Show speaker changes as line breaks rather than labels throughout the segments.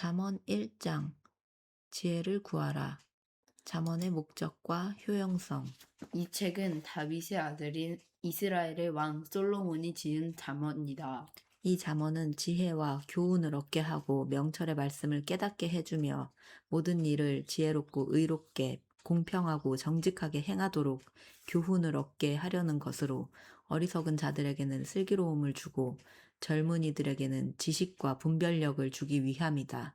잠언 1장 지혜를 구하라. 잠언의 목적과 효용성.
이 책은 다윗의 아들인 이스라엘의 왕 솔로몬이 지은 잠언이다.
이 잠언은 지혜와 교훈을 얻게 하고 명철의 말씀을 깨닫게 해주며 모든 일을 지혜롭고 의롭게 공평하고 정직하게 행하도록 교훈을 얻게 하려는 것으로 어리석은 자들에게는 슬기로움을 주고 젊은이들에게는 지식과 분별력을 주기 위함이다.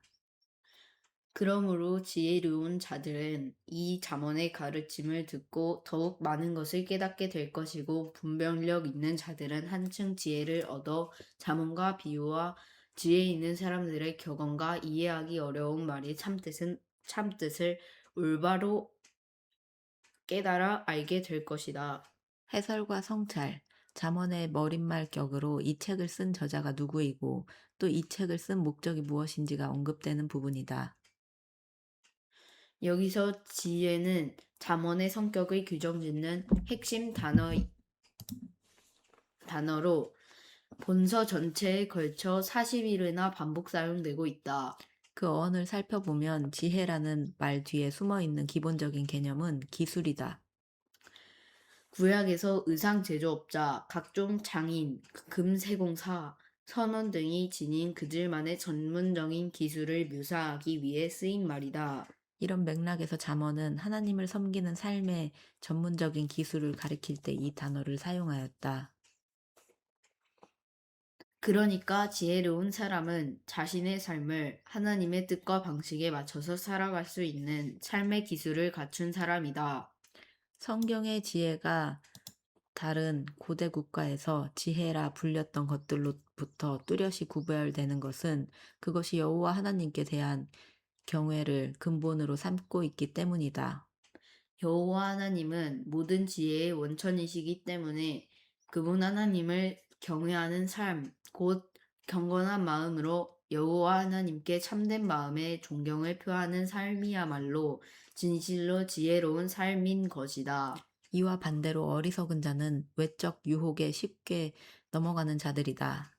그러므로 지혜로운 자들은 이 잠언의 가르침을 듣고 더욱 많은 것을 깨닫게 될 것이고, 분별력 있는 자들은 한층 지혜를 얻어 잠언과 비유와 지혜 있는 사람들의 격언과 이해하기 어려운 말의 참뜻을 올바로 깨달아 알게 될 것이다.
해설과 성찰, 잠언의 머릿말 격으로 이 책을 쓴 저자가 누구이고 또 이 책을 쓴 목적이 무엇인지가 언급되는 부분이다.
여기서 지혜는 잠언의 성격을 규정짓는 핵심 단어로 본서 전체에 걸쳐 40일이나 반복 사용되고 있다.
그 어원을 살펴보면 지혜라는 말 뒤에 숨어있는 기본적인 개념은 기술이다.
구약에서 의상 제조업자, 각종 장인, 금세공사, 선원 등이 지닌 그들만의 전문적인 기술을 묘사하기 위해 쓰인 말이다.
이런 맥락에서 잠언은 하나님을 섬기는 삶의 전문적인 기술을 가리킬 때 이 단어를 사용하였다.
그러니까 지혜로운 사람은 자신의 삶을 하나님의 뜻과 방식에 맞춰서 살아갈 수 있는 삶의 기술을 갖춘 사람이다.
성경의 지혜가 다른 고대 국가에서 지혜라 불렸던 것들로부터 뚜렷이 구별되는 것은 그것이 여호와 하나님께 대한 경외를 근본으로 삼고 있기 때문이다.
여호와 하나님은 모든 지혜의 원천이시기 때문에 그분 하나님을 경외하는 삶, 곧 경건한 마음으로 여호와 하나님께 참된 마음의 존경을 표하는 삶이야말로 진실로 지혜로운 삶인 것이다.
이와 반대로 어리석은 자는 외적 유혹에 쉽게 넘어가는 자들이다.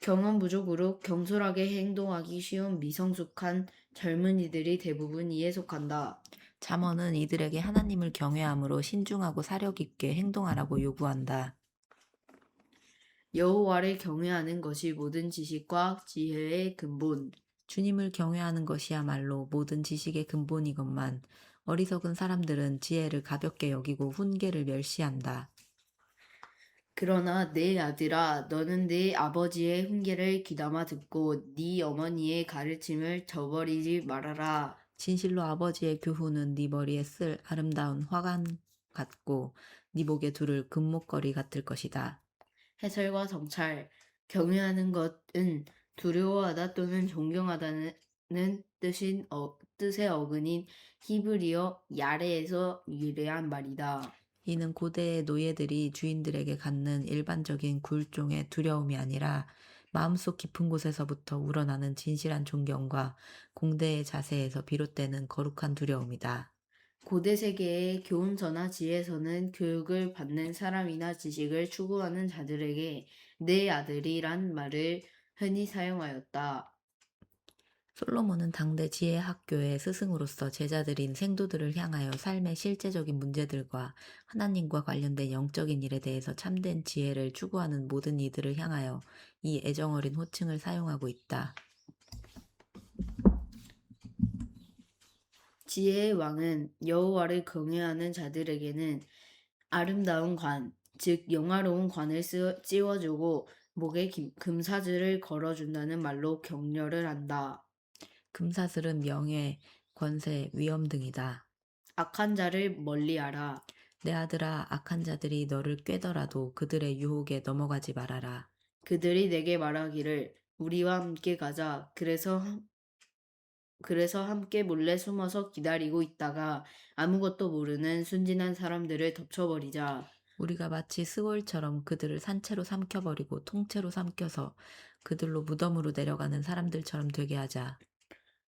경험 부족으로 경솔하게 행동하기 쉬운 미성숙한 젊은이들이 대부분 이에 속한다.
잠언은 이들에게 하나님을 경외함으로 신중하고 사력 있게 행동하라고 요구한다.
여호와를 경외하는 것이 모든 지식과 지혜의 근본.
주님을 경외하는 것이야말로 모든 지식의 근본이건만 어리석은 사람들은 지혜를 가볍게 여기고 훈계를 멸시한다.
그러나 내 아들아, 너는 네 아버지의 훈계를 귀담아 듣고 네 어머니의 가르침을 저버리지 말아라.
진실로 아버지의 교훈은 네 머리에 쓸 아름다운 화관 같고 네 목에 두를 금목걸이 같을 것이다.
해설과 성찰. 경외하는 것은 두려워하다 또는 존경하다는 뜻의 어근인 히브리어 야레에서 유래한 말이다.
이는 고대의 노예들이 주인들에게 갖는 일반적인 굴종의 두려움이 아니라 마음속 깊은 곳에서부터 우러나는 진실한 존경과 공대의 자세에서 비롯되는 거룩한 두려움이다.
고대 세계의 교훈서나 지혜서는 교육을 받는 사람이나 지식을 추구하는 자들에게 내 아들이란 말을 흔히 사용하였다.
솔로몬은 당대 지혜 학교의 스승으로서 제자들인 생도들을 향하여 삶의 실제적인 문제들과 하나님과 관련된 영적인 일에 대해서 참된 지혜를 추구하는 모든 이들을 향하여 이 애정어린 호칭을 사용하고 있다.
지혜의 왕은 여호와를 경외하는 자들에게는 아름다운 관, 즉 영화로운 관을 씌워주고 목에 금사슬을 걸어준다는 말로 격려를 한다.
금사슬은 명예, 권세, 위엄 등이다.
악한 자를 멀리하라.
내 아들아, 악한 자들이 너를 꾀더라도 그들의 유혹에 넘어가지 말아라.
그들이 내게 말하기를 우리와 함께 가자. 그래서 함께 몰래 숨어서 기다리고 있다가 아무것도 모르는 순진한 사람들을 덮쳐버리자.
우리가 마치 스골처럼 그들을 산채로 삼켜버리고 통째로 삼켜서 그들로 무덤으로 내려가는 사람들처럼 되게 하자.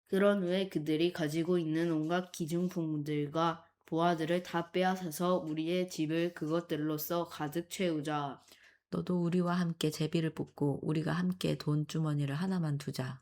그런 후에 그들이 가지고 있는 온갖 기중품들과 보화들을 다 빼앗아서 우리의 집을 그것들로써 가득 채우자.
너도 우리와 함께 제비를 뽑고 우리가 함께 돈 주머니를 하나만 두자.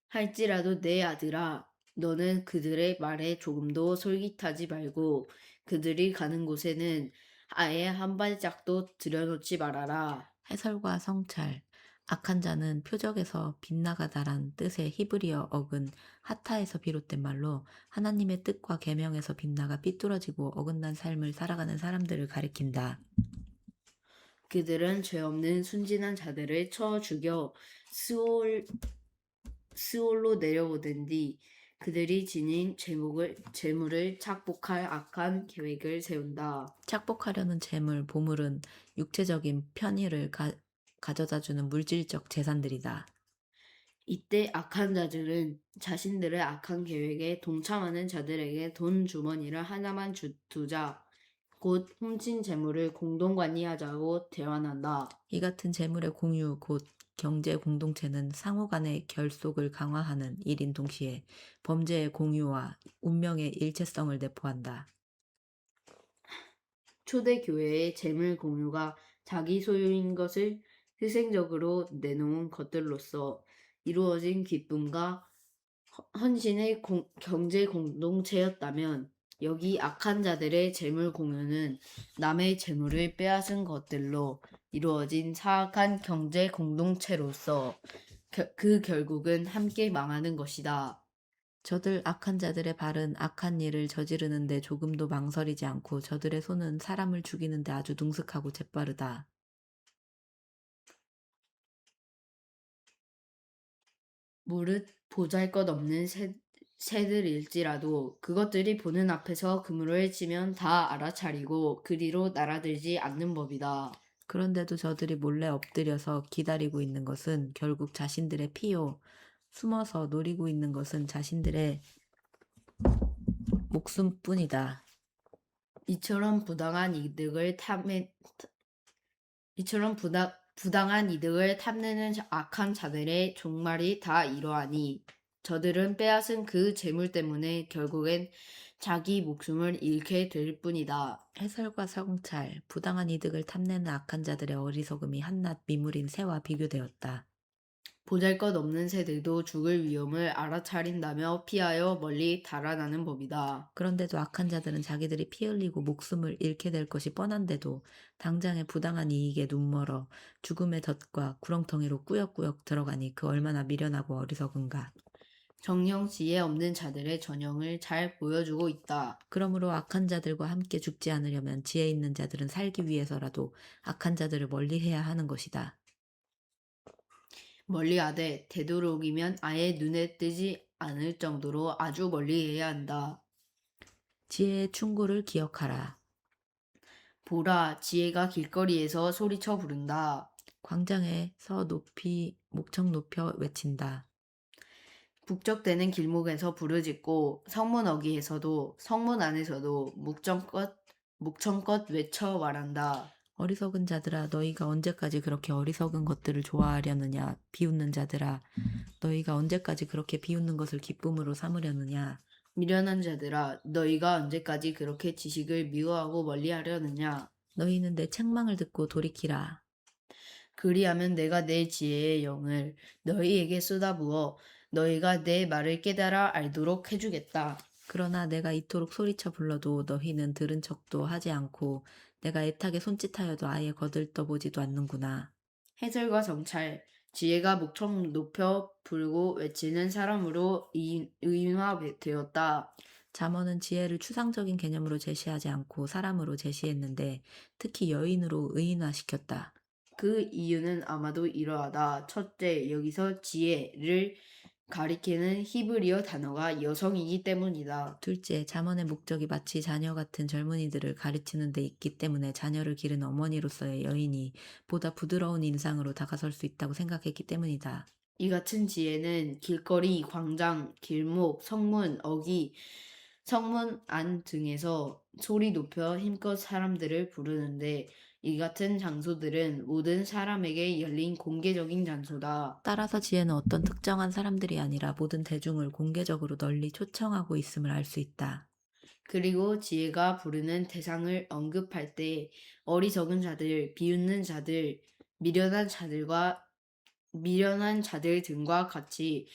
할지라도 내 아들아, 너는 그들의 말에 조금도 솔깃하지 말고 그들이 가는 곳에는 아예 한 발짝도 들여놓지 말아라.
해설과 성찰. 악한 자는 표적에서 빗나가다란 뜻의 히브리어 어근 하타에서 비롯된 말로 하나님의 뜻과 계명에서 빗나가 삐뚤어지고 어긋난 삶을 살아가는 사람들을 가리킨다.
그들은 죄 없는 순진한 자들을 쳐 죽여 스올로 내려보낸 뒤 그들이 지닌 재물을 착복할 악한 계획을 세운다.
착복하려는 재물, 보물은 육체적인 편의를 가져다주는 물질적 재산들이다.
이때 악한 자들은 자신들의 악한 계획에 동참하는 자들에게 돈 주머니를 하나만 두자, 곧 훔친 재물을 공동 관리하자고 대환한다.
이 같은 재물의 공유, 곧 경제 공동체는 상호 간의 결속을 강화하는 일인 동시에 범죄의 공유와 운명의 일체성을 내포한다.
초대 교회의 재물 공유가 자기 소유인 것을 희생적으로 내놓은 것들로서 이루어진 기쁨과 헌신의 경제 공동체였다면, 여기 악한 자들의 재물 공유는 남의 재물을 빼앗은 것들로 이루어진 사악한 경제 공동체로서 그 결국은 함께 망하는 것이다.
저들 악한 자들의 발은 악한 일을 저지르는데 조금도 망설이지 않고 저들의 손은 사람을 죽이는데 아주 능숙하고 재빠르다.
무릇 보잘것없는 새들일지라도 그것들이 보는 앞에서 그물을 치면 다 알아차리고 그리로 날아들지 않는 법이다.
그런데도 저들이 몰래 엎드려서 기다리고 있는 것은 결국 자신들의 피요. 숨어서 노리고 있는 것은 자신들의 목숨뿐이다.
이처럼 부당한 이득을 탐내는 악한 자들의 종말이 다 이러하니, 저들은 빼앗은 그 재물 때문에 결국엔 자기 목숨을 잃게 될 뿐이다.
해설과 성찰, 부당한 이득을 탐내는 악한 자들의 어리석음이 한낱 미물인 새와 비교되었다.
보잘것없는 새들도 죽을 위험을 알아차린다며 피하여 멀리 달아나는 법이다.
그런데도 악한 자들은 자기들이 피 흘리고 목숨을 잃게 될 것이 뻔한데도 당장의 부당한 이익에 눈멀어 죽음의 덫과 구렁텅이로 꾸역꾸역 들어가니 그 얼마나 미련하고 어리석은가.
정령 지혜 없는 자들의 전형을 잘 보여주고 있다.
그러므로 악한 자들과 함께 죽지 않으려면 지혜 있는 자들은 살기 위해서라도 악한 자들을 멀리해야 하는 것이다.
멀리하되 되도록이면 아예 눈에 띄지 않을 정도로 아주 멀리해야 한다.
지혜의 충고를 기억하라.
보라, 지혜가 길거리에서 소리쳐 부른다.
광장에서 목청 높여 외친다.
북적대는 길목에서 부르짖고 성문 어귀에서도 성문 안에서도 목청껏 외쳐 말한다.
어리석은 자들아, 너희가 언제까지 그렇게 어리석은 것들을 좋아하려느냐? 비웃는 자들아, 너희가 언제까지 그렇게 비웃는 것을 기쁨으로 삼으려느냐?
미련한 자들아, 너희가 언제까지 그렇게 지식을 미워하고 멀리하려느냐?
너희는 내 책망을 듣고 돌이키라.
그리하면 내가 내 지혜의 영을 너희에게 쏟아부어 너희가 내 말을 깨달아 알도록 해주겠다.
그러나 내가 이토록 소리쳐 불러도 너희는 들은 척도 하지 않고 내가 애타게 손짓하여도 아예 거들떠보지도 않는구나.
해설과 정찰, 지혜가 목청 높여 불고 외치는 사람으로 의인화되었다.
잠언은 지혜를 추상적인 개념으로 제시하지 않고 사람으로 제시했는데 특히 여인으로 의인화시켰다.
그 이유는 아마도 이러하다. 첫째, 여기서 지혜를 가리키는 히브리어 단어가 여성이기 때문이다.
둘째, 잠언의 목적이 마치 자녀 같은 젊은이들을 가르치는 데 있기 때문에 자녀를 기른 어머니로서의 여인이 보다 부드러운 인상으로 다가설 수 있다고 생각했기 때문이다.
이 같은 지혜는 길거리, 광장, 길목, 성문, 어귀, 성문 안 등에서 소리 높여 힘껏 사람들을 부르는데, 이 같은 장소들은 모든 사람에게 열린 공개적인 장소다.
따라서 지혜는 어떤 특정한 사람들이 아니라 모든 대중을 공개적으로 널리 초청하고 있음을 알 수 있다.
그리고 지혜가 부르는 대상을 언급할 때 어리석은 자들, 비웃는 자들, 미련한 자들과 미련한 자들 등과 같이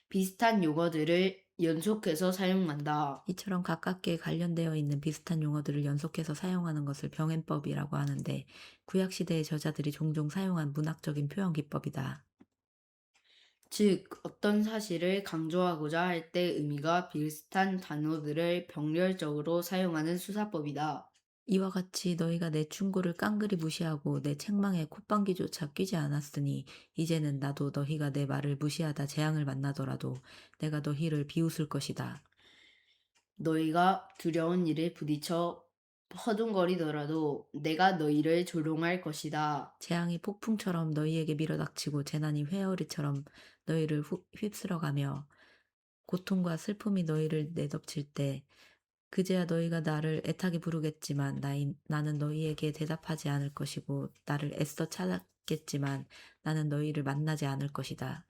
비슷한 용어들을 연속해서 사용한다.
이처럼 가깝게 관련되어 있는 비슷한 용어들을 연속해서 사용하는 것을 병행법이라고 하는데 구약시대의 저자들이 종종 사용한 문학적인 표현 기법이다.
즉, 어떤 사실을 강조하고자 할 때 의미가 비슷한 단어들을 병렬적으로 사용하는 수사법이다.
이와 같이 너희가 내 충고를 깡그리 무시하고 내 책망에 콧방귀조차 뀌지 않았으니 이제는 나도 너희가 내 말을 무시하다 재앙을 만나더라도 내가 너희를 비웃을 것이다.
너희가 두려운 일에 부딪혀 허둥거리더라도 내가 너희를 조롱할 것이다.
재앙이 폭풍처럼 너희에게 밀어닥치고 재난이 회오리처럼 너희를 휩쓸어가며 고통과 슬픔이 너희를 내덮칠 때 그제야 너희가 나를 애타게 부르겠지만 나는 너희에게 대답하지 않을 것이고 나를 애써 찾았겠지만 나는 너희를 만나지 않을 것이다.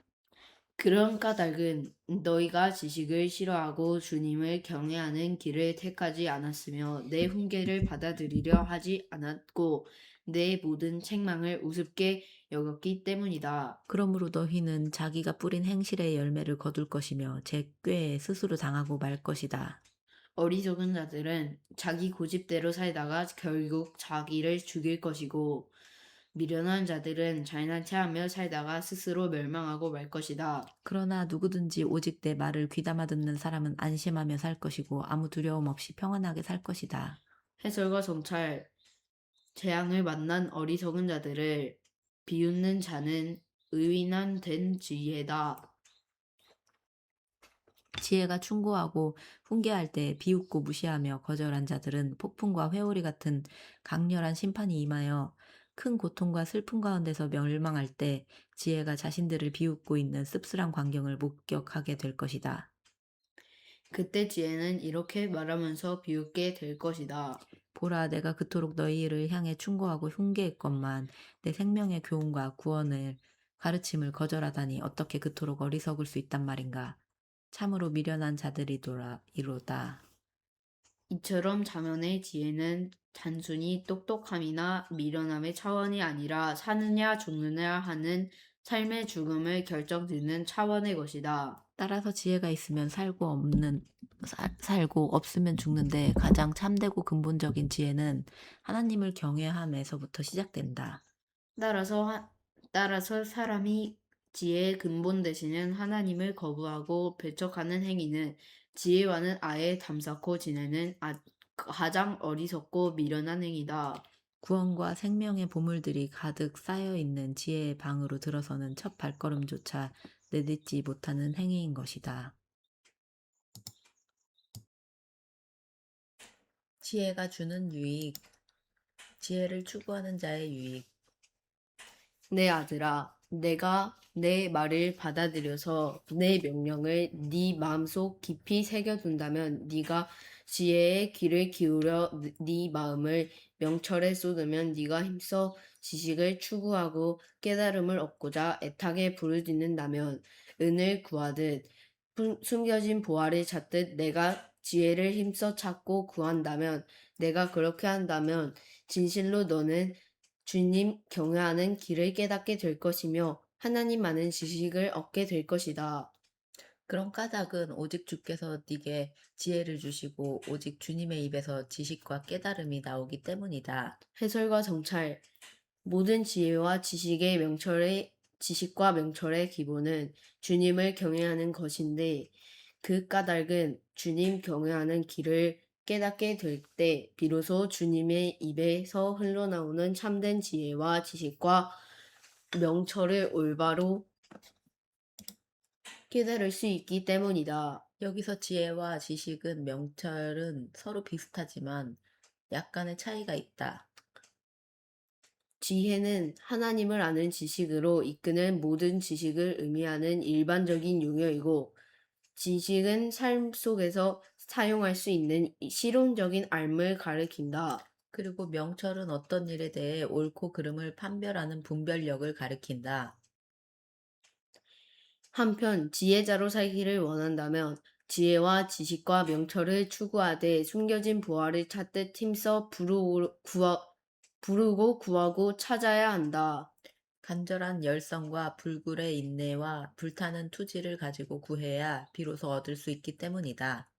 그런 까닭은 너희가 지식을 싫어하고 주님을 경외하는 길을 택하지 않았으며 내 훈계를 받아들이려 하지 않았고 내 모든 책망을 우습게 여겼기 때문이다.
그러므로 너희는 자기가 뿌린 행실의 열매를 거둘 것이며 제 꾀에 스스로 당하고 말 것이다.
어리석은 자들은 자기 고집대로 살다가 결국 자기를 죽일 것이고 미련한 자들은 잘난 체하며 살다가 스스로 멸망하고 말 것이다.
그러나 누구든지 오직 내 말을 귀담아 듣는 사람은 안심하며 살 것이고 아무 두려움 없이 평안하게 살 것이다.
해설과 성찰, 재앙을 만난 어리석은 자들을 비웃는 자는 의인한 된 지혜다.
지혜가 충고하고 훈계할 때 비웃고 무시하며 거절한 자들은 폭풍과 회오리 같은 강렬한 심판이 임하여 큰 고통과 슬픔 가운데서 멸망할 때 지혜가 자신들을 비웃고 있는 씁쓸한 광경을 목격하게 될 것이다.
그때 지혜는 이렇게 말하면서 비웃게 될 것이다.
보라, 내가 그토록 너희를 향해 충고하고 훈계했건만 내 생명의 교훈과 구원을 가르침을 거절하다니 어떻게 그토록 어리석을 수 있단 말인가. 참으로 미련한 자들이도다 이로다.
이처럼 자면의 지혜는 단순히 똑똑함이나 미련함의 차원이 아니라 사느냐 죽느냐 하는 삶의 죽음을 결정짓는 차원의 것이다.
따라서 지혜가 있으면 살고 없으면 죽는데 가장 참되고 근본적인 지혜는 하나님을 경외함에서부터 시작된다.
따라서, 따라서 사람이 지혜의 근본 되시는 하나님을 거부하고 배척하는 행위는 지혜와는 아예 담쌓고 지내는 가장 어리석고 미련한 행위다.
구원과 생명의 보물들이 가득 쌓여 있는 지혜의 방으로 들어서는 첫 발걸음조차 내딛지 못하는 행위인 것이다. 지혜가 주는 유익, 지혜를 추구하는 자의 유익.
내 아들아, 내가 내 말을 받아들여서 내 명령을 네 마음속 깊이 새겨둔다면 네가 지혜의 귀를 기울여 네 마음을 명철에 쏟으면 네가 힘써 지식을 추구하고 깨달음을 얻고자 애타게 부르짖는다면 은을 구하듯 숨겨진 보화를 찾듯 내가 지혜를 힘써 찾고 구한다면 내가 그렇게 한다면 진실로 너는 주님 경외하는 길을 깨닫게 될 것이며 하나님 많은 지식을 얻게 될 것이다.
그런 까닭은 오직 주께서 네게 지혜를 주시고 오직 주님의 입에서 지식과 깨달음이 나오기 때문이다.
해설과 정찰 모든 지혜와 지식과 명철의 기본은 주님을 경외하는 것인데 그 까닭은 주님 경외하는 길을 깨닫게 될 때 비로소 주님의 입에서 흘러나오는 참된 지혜와 지식과 명철을 올바로 깨달을 수 있기 때문이다.
여기서 지혜와 지식은 명철은 서로 비슷하지만 약간의 차이가 있다.
지혜는 하나님을 아는 지식으로 이끄는 모든 지식을 의미하는 일반적인 용어이고, 지식은 삶 속에서 사용할 수 있는 실용적인 알을 가리킨다.
그리고 명철은 어떤 일에 대해 옳고 그름을 판별하는 분별력을 가리킨다.
한편 지혜자로 살기를 원한다면 지혜와 지식과 명철을 추구하되 숨겨진 부활을 찾듯 힘써 부르고 구하고 찾아야 한다.
간절한 열성과 불굴의 인내와 불타는 투지를 가지고 구해야 비로소 얻을 수 있기 때문이다.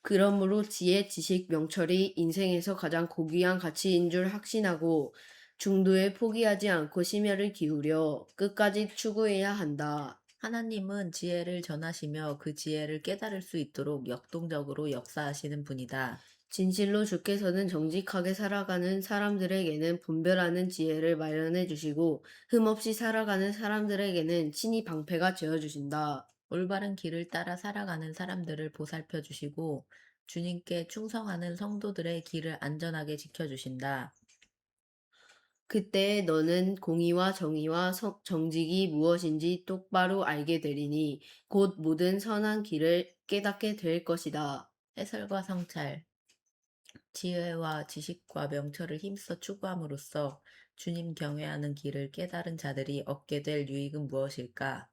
그러므로 지혜, 지식, 명철이 인생에서 가장 고귀한 가치인 줄 확신하고 중도에 포기하지 않고 심혈을 기울여 끝까지 추구해야 한다.
하나님은 지혜를 전하시며 그 지혜를 깨달을 수 있도록 역동적으로 역사하시는 분이다.
진실로 주께서는 정직하게 살아가는 사람들에게는 분별하는 지혜를 마련해 주시고 흠없이 살아가는 사람들에게는 친히 방패가 되어 주신다.
올바른 길을 따라 살아가는 사람들을 보살펴 주시고 주님께 충성하는 성도들의 길을 안전하게 지켜주신다.
그때 너는 공의와 정의와 정직이 무엇인지 똑바로 알게 되리니 곧 모든 선한 길을 깨닫게 될 것이다.
해설과 성찰, 지혜와 지식과 명철을 힘써 추구함으로써 주님 경외하는 길을 깨달은 자들이 얻게 될 유익은 무엇일까?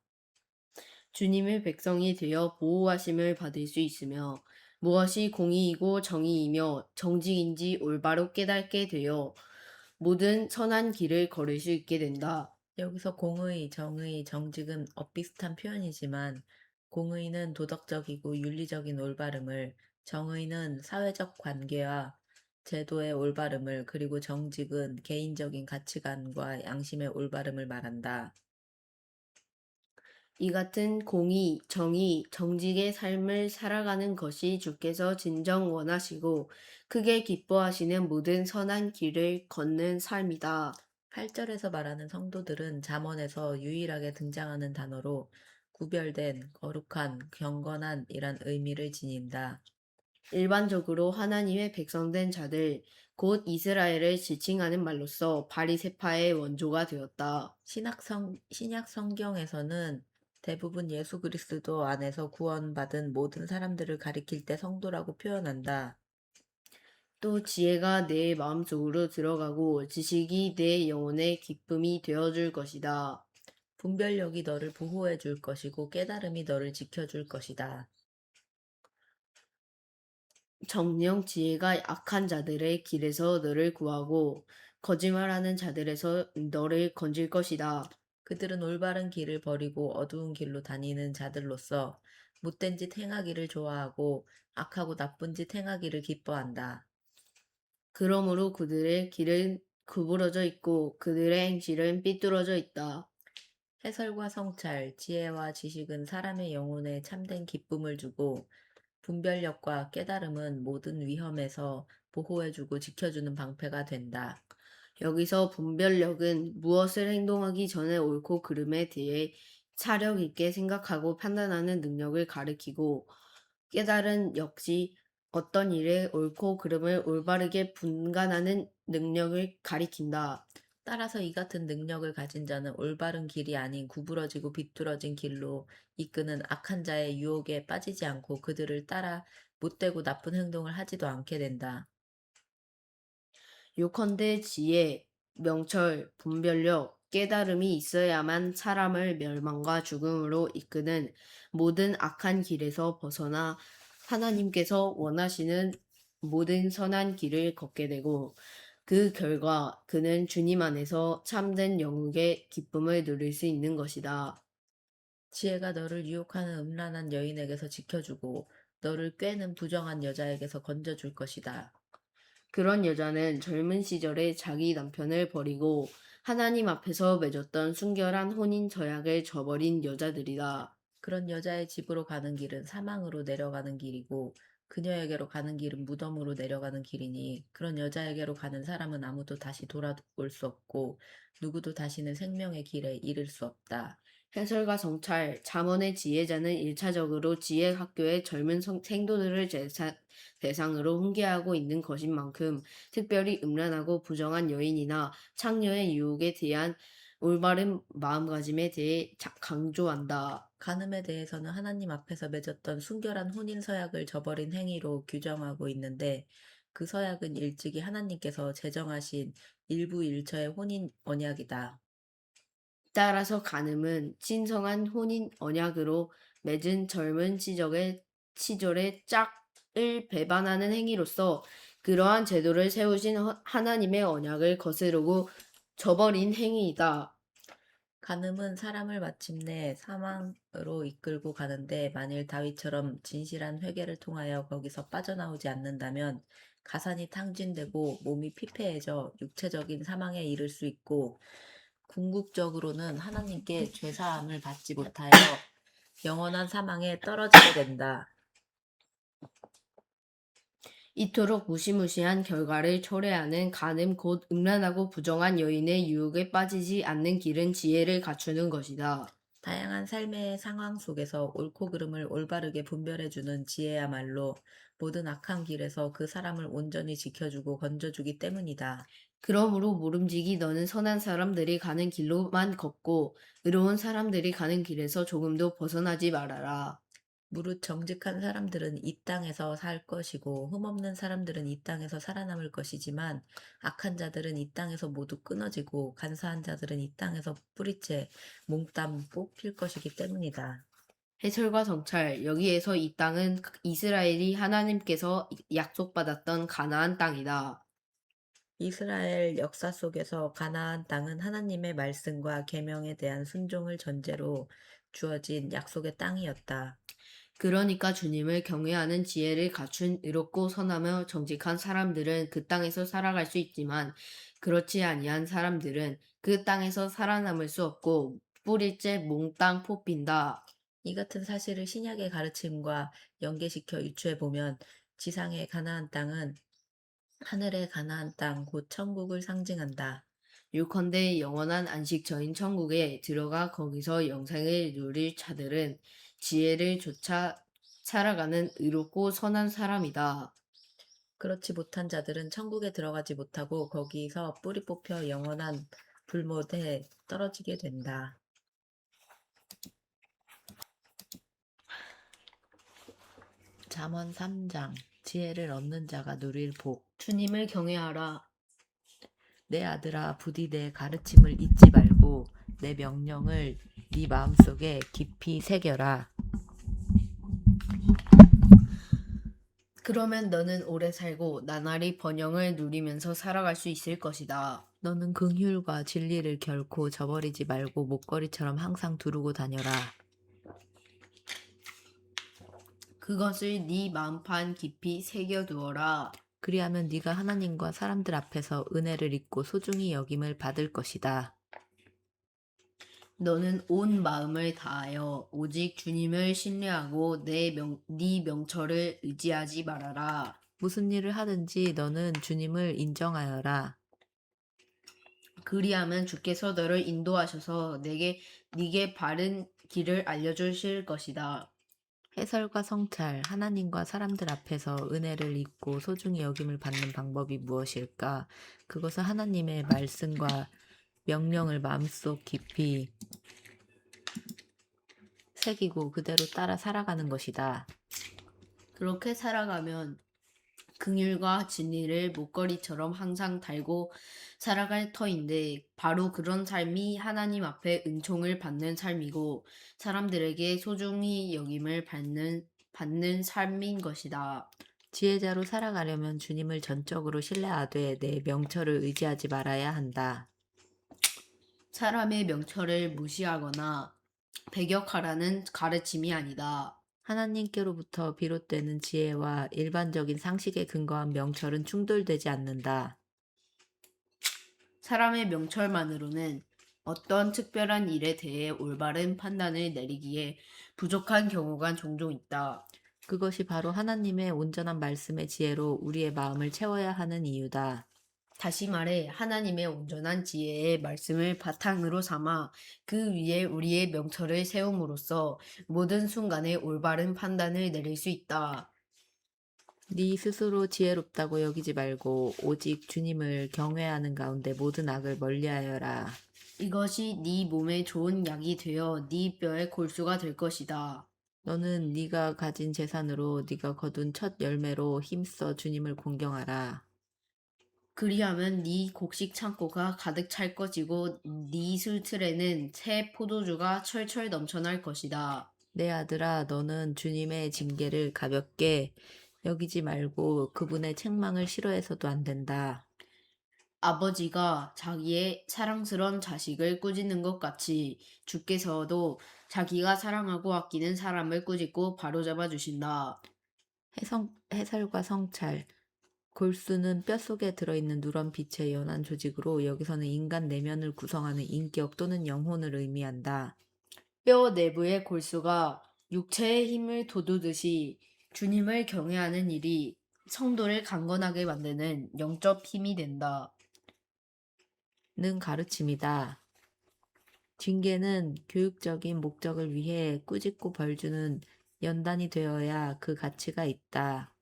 주님의 백성이 되어 보호하심을 받을 수 있으며 무엇이 공의이고 정의이며 정직인지 올바로 깨닫게 되어 모든 선한 길을 걸을 수 있게 된다.
여기서 공의, 정의, 정직은 엇비슷한 표현이지만 공의는 도덕적이고 윤리적인 올바름을, 정의는 사회적 관계와 제도의 올바름을, 그리고 정직은 개인적인 가치관과 양심의 올바름을 말한다.
이 같은 공의, 정의, 정직의 삶을 살아가는 것이 주께서 진정 원하시고 크게 기뻐하시는 모든 선한 길을 걷는 삶이다.
8절에서 말하는 성도들은 잠언에서 유일하게 등장하는 단어로 구별된, 거룩한, 경건한 이란 의미를 지닌다.
일반적으로 하나님의 백성된 자들, 곧 이스라엘을 지칭하는 말로서 바리새파의 원조가 되었다.
신약 성경에서는 대부분 예수 그리스도 안에서 구원받은 모든 사람들을 가리킬 때 성도라고 표현한다.
또 지혜가 내 마음속으로 들어가고 지식이 내 영혼의 기쁨이 되어줄 것이다.
분별력이 너를 보호해 줄 것이고 깨달음이 너를 지켜줄 것이다.
정령 지혜가 악한 자들의 길에서 너를 구하고 거짓말하는 자들에서 너를 건질 것이다.
그들은 올바른 길을 버리고 어두운 길로 다니는 자들로서 못된 짓 행하기를 좋아하고 악하고 나쁜 짓 행하기를 기뻐한다.
그러므로 그들의 길은 구부러져 있고 그들의 행실은 삐뚤어져 있다.
해설과 성찰, 지혜와 지식은 사람의 영혼에 참된 기쁨을 주고 분별력과 깨달음은 모든 위험에서 보호해주고 지켜주는 방패가 된다.
여기서 분별력은 무엇을 행동하기 전에 옳고 그름에 대해 차력 있게 생각하고 판단하는 능력을 가리키고 깨달은 역시 어떤 일에 옳고 그름을 올바르게 분간하는 능력을 가리킨다.
따라서 이 같은 능력을 가진 자는 올바른 길이 아닌 구부러지고 비뚤어진 길로 이끄는 악한 자의 유혹에 빠지지 않고 그들을 따라 못되고 나쁜 행동을 하지도 않게 된다.
요컨대 지혜, 명철, 분별력, 깨달음이 있어야만 사람을 멸망과 죽음으로 이끄는 모든 악한 길에서 벗어나 하나님께서 원하시는 모든 선한 길을 걷게 되고 그 결과 그는 주님 안에서 참된 영육의 기쁨을 누릴 수 있는 것이다.
지혜가 너를 유혹하는 음란한 여인에게서 지켜주고 너를 꿰는 부정한 여자에게서 건져줄 것이다.
그런 여자는 젊은 시절에 자기 남편을 버리고 하나님 앞에서 맺었던 순결한 혼인 서약을 저버린 여자들이다.
그런 여자의 집으로 가는 길은 사망으로 내려가는 길이고 그녀에게로 가는 길은 무덤으로 내려가는 길이니 그런 여자에게로 가는 사람은 아무도 다시 돌아올 수 없고 누구도 다시는 생명의 길에 이를 수 없다.
해설과 성찰, 잠언의 지혜자는 일차적으로 지혜 학교의 젊은 생도들을 대상으로 훈계하고 있는 것인 만큼 특별히 음란하고 부정한 여인이나 창녀의 유혹에 대한 올바른 마음가짐에 대해 강조한다.
간음에 대해서는 하나님 앞에서 맺었던 순결한 혼인 서약을 저버린 행위로 규정하고 있는데 그 서약은 일찍이 하나님께서 제정하신 일부 일처의 혼인 언약이다.
따라서 간음은 신성한 혼인 언약으로 맺은 젊은 시절의 짝을 배반하는 행위로서 그러한 제도를 세우신 하나님의 언약을 거스르고 저버린 행위이다.
간음은 사람을 마침내 사망으로 이끌고 가는데 만일 다윗처럼 진실한 회개를 통하여 거기서 빠져나오지 않는다면 가산이 탕진되고 몸이 피폐해져 육체적인 사망에 이를 수 있고 궁극적으로는 하나님께 죄사함을 받지 못하여 영원한 사망에 떨어지게 된다.
이토록 무시무시한 결과를 초래하는 간음 곧 음란하고 부정한 여인의 유혹에 빠지지 않는 길은 지혜를 갖추는 것이다.
다양한 삶의 상황 속에서 옳고 그름을 올바르게 분별해주는 지혜야말로 모든 악한 길에서 그 사람을 온전히 지켜주고 건져주기 때문이다.
그러므로 모름지기 너는 선한 사람들이 가는 길로만 걷고 의로운 사람들이 가는 길에서 조금도 벗어나지 말아라.
무릇 정직한 사람들은 이 땅에서 살 것이고 흠없는 사람들은 이 땅에서 살아남을 것이지만 악한 자들은 이 땅에서 모두 끊어지고 간사한 자들은 이 땅에서 뿌리째 몽땅 뽑힐 것이기 때문이다.
해설과 정찰 여기에서 이 땅은 이스라엘이 하나님께서 약속받았던 가나안 땅이다.
이스라엘 역사 속에서 가나안 땅은 하나님의 말씀과 계명에 대한 순종을 전제로 주어진 약속의 땅이었다.
그러니까 주님을 경외하는 지혜를 갖춘 의롭고 선하며 정직한 사람들은 그 땅에서 살아갈 수 있지만 그렇지 아니한 사람들은 그 땅에서 살아남을 수 없고 뿌리째 몽땅 뽑힌다.
이 같은 사실을 신약의 가르침과 연계시켜 유추해 보면 지상의 가나안 땅은 하늘의 가나안 땅, 곧 천국을 상징한다.
요컨대 영원한 안식처인 천국에 들어가 거기서 영생을 누릴 자들은 지혜를 좇아 살아가는 의롭고 선한 사람이다.
그렇지 못한 자들은 천국에 들어가지 못하고 거기서 뿌리 뽑혀 영원한 불못에 떨어지게 된다. 잠언 3장 지혜를 얻는 자가 누릴 복.
주님을 경외하라.
내 아들아 부디 내 가르침을 잊지 말고 내 명령을 네 마음속에 깊이 새겨라.
그러면 너는 오래 살고 나날이 번영을 누리면서 살아갈 수 있을 것이다.
너는 긍휼과 진리를 결코 저버리지 말고 목걸이처럼 항상 두르고 다녀라.
그것을 네 마음판 깊이 새겨두어라.
그리하면 네가 하나님과 사람들 앞에서 은혜를 입고 소중히 여김을 받을 것이다.
너는 온 마음을 다하여 오직 주님을 신뢰하고 네 명철을 의지하지 말아라.
무슨 일을 하든지 너는 주님을 인정하여라.
그리하면 주께서 너를 인도하셔서 네게 바른 길을 알려주실 것이다.
해설과 성찰, 하나님과 사람들 앞에서 은혜를 입고 소중히 여김을 받는 방법이 무엇일까? 그것은 하나님의 말씀과 명령을 마음속 깊이 새기고 그대로 따라 살아가는 것이다.
그렇게 살아가면 긍휼과 진리를 목걸이처럼 항상 달고 살아갈 터인데 바로 그런 삶이 하나님 앞에 은총을 받는 삶이고 사람들에게 소중히 여김을 받는 삶인 것이다.
지혜자로 살아가려면 주님을 전적으로 신뢰하되 내 명철을 의지하지 말아야 한다.
사람의 명철을 무시하거나 배격하라는 가르침이 아니다.
하나님께로부터 비롯되는 지혜와 일반적인 상식에 근거한 명철은 충돌되지 않는다.
사람의 명철만으로는 어떤 특별한 일에 대해 올바른 판단을 내리기에 부족한 경우가 종종 있다.
그것이 바로 하나님의 온전한 말씀의 지혜로 우리의 마음을 채워야 하는 이유다.
다시 말해 하나님의 온전한 지혜의 말씀을 바탕으로 삼아 그 위에 우리의 명철을 세움으로써 모든 순간에 올바른 판단을 내릴 수 있다.
네 스스로 지혜롭다고 여기지 말고 오직 주님을 경외하는 가운데 모든 악을 멀리하여라.
이것이 네 몸에 좋은 약이 되어 네 뼈의 골수가 될 것이다.
너는 네가 가진 재산으로 네가 거둔 첫 열매로 힘써 주님을 공경하라.
그리하면 네 곡식 창고가 가득 찰 것이고 네 술틀에는 새 포도주가 철철 넘쳐날 것이다.
내 아들아, 너는 주님의 징계를 가볍게 여기지 말고 그분의 책망을 싫어해서도 안 된다.
아버지가 자기의 사랑스러운 자식을 꾸짖는 것 같이 주께서도 자기가 사랑하고 아끼는 사람을 꾸짖고 바로잡아 주신다.
해설과 성찰. 골수는 뼛속에 들어있는 누런 빛의 연한 조직으로 여기서는 인간 내면을 구성하는 인격 또는 영혼을 의미한다.
뼈 내부의 골수가 육체의 힘을 돋우듯이 주님을 경외하는 일이 성도를 강건하게 만드는 영적 힘이 된다.
는 가르침이다. 징계는 교육적인 목적을 위해 꾸짖고 벌주는 연단이 되어야 그 가치가 있다.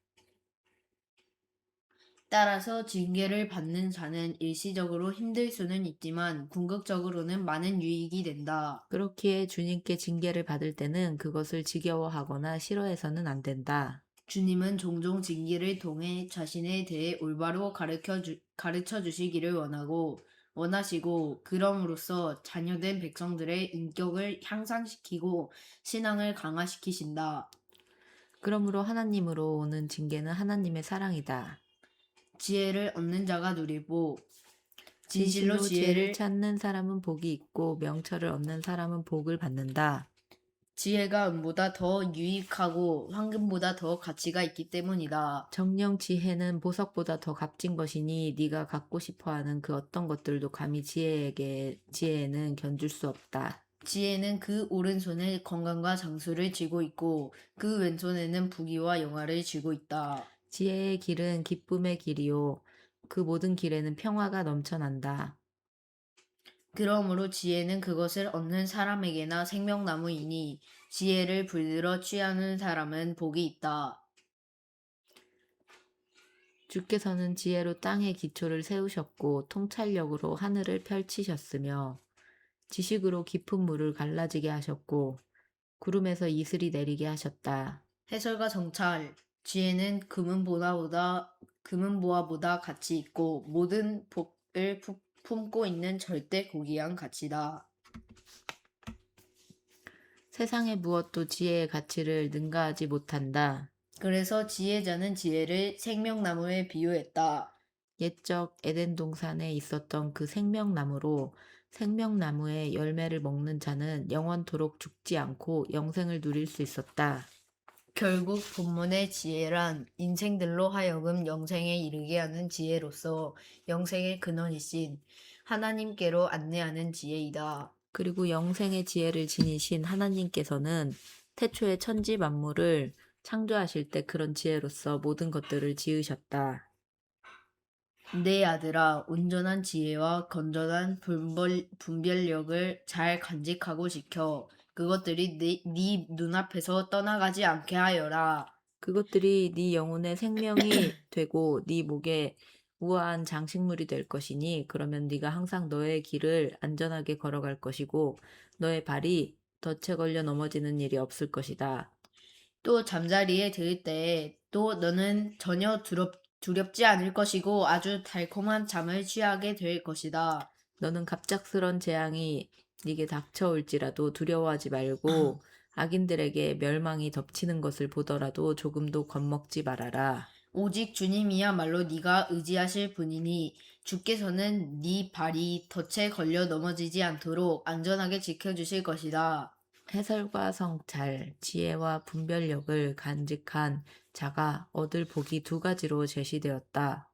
따라서 징계를 받는 자는 일시적으로 힘들 수는 있지만 궁극적으로는 많은 유익이 된다.
그렇기에 주님께 징계를 받을 때는 그것을 지겨워하거나 싫어해서는 안 된다.
주님은 종종 징계를 통해 자신에 대해 올바로 가르쳐 주시기를 원하시고, 그럼으로써 자녀된 백성들의 인격을 향상시키고 신앙을 강화시키신다.
그러므로 하나님으로 오는 징계는 하나님의 사랑이다.
지혜를 얻는 자가 누리고, 진실로
진실로 지혜를
지혜를
찾는 사람은 복이 있고 명철을 얻는 사람은 복을 받는다.
지혜가 은보다 더 유익하고 황금보다 더 가치가 있기 때문이다.
정녕 지혜는 보석보다 더 값진 것이니 네가 갖고 싶어하는 그 어떤 것들도 감히 지혜에는 견줄 수 없다.
지혜는 그 오른손에 건강과 장수를 쥐고 있고 그 왼손에는 부귀와 영화를 쥐고 있다.
지혜의 길은 기쁨의 길이요 그 모든 길에는 평화가 넘쳐난다.
그러므로 지혜는 그것을 얻는 사람에게나 생명나무이니 지혜를 불들어 취하는 사람은 복이 있다.
주께서는 지혜로 땅의 기초를 세우셨고 통찰력으로 하늘을 펼치셨으며 지식으로 깊은 물을 갈라지게 하셨고 구름에서 이슬이 내리게 하셨다.
해설과 정찰. 지혜는 금은보화보다 가치 있고 모든 복을 품고 있는 절대 고귀한 가치다.
세상의 무엇도 지혜의 가치를 능가하지 못한다.
그래서 지혜자는 지혜를 생명나무에 비유했다.
옛적 에덴 동산에 있었던 그 생명나무로 생명나무의 열매를 먹는 자는 영원토록 죽지 않고 영생을 누릴 수 있었다.
결국 본문의 지혜란 인생들로 하여금 영생에 이르게 하는 지혜로서 영생의 근원이신 하나님께로 안내하는 지혜이다.
그리고 영생의 지혜를 지니신 하나님께서는 태초에 천지 만물을 창조하실 때 그런 지혜로서 모든 것들을 지으셨다.
내 아들아, 온전한 지혜와 건전한 분별력을 잘 간직하고 지켜 그것들이 네 눈앞에서 떠나가지 않게 하여라.
그것들이 네 영혼의 생명이 되고 네 목에 우아한 장식물이 될 것이니 그러면 네가 항상 너의 길을 안전하게 걸어갈 것이고 너의 발이 덫에 걸려 넘어지는 일이 없을 것이다.
또 잠자리에 들 때 또 너는 전혀 두렵지 않을 것이고 아주 달콤한 잠을 취하게 될 것이다.
너는 갑작스런 재앙이 네게 닥쳐올지라도 두려워하지 말고 악인들에게 멸망이 덮치는 것을 보더라도 조금도 겁먹지 말아라.
오직 주님이야말로 네가 의지하실 분이니 주께서는 네 발이 덫에 걸려 넘어지지 않도록 안전하게 지켜주실 것이다.
해설과 성찰, 지혜와 분별력을 간직한 자가 얻을 복이 두 가지로 제시되었다.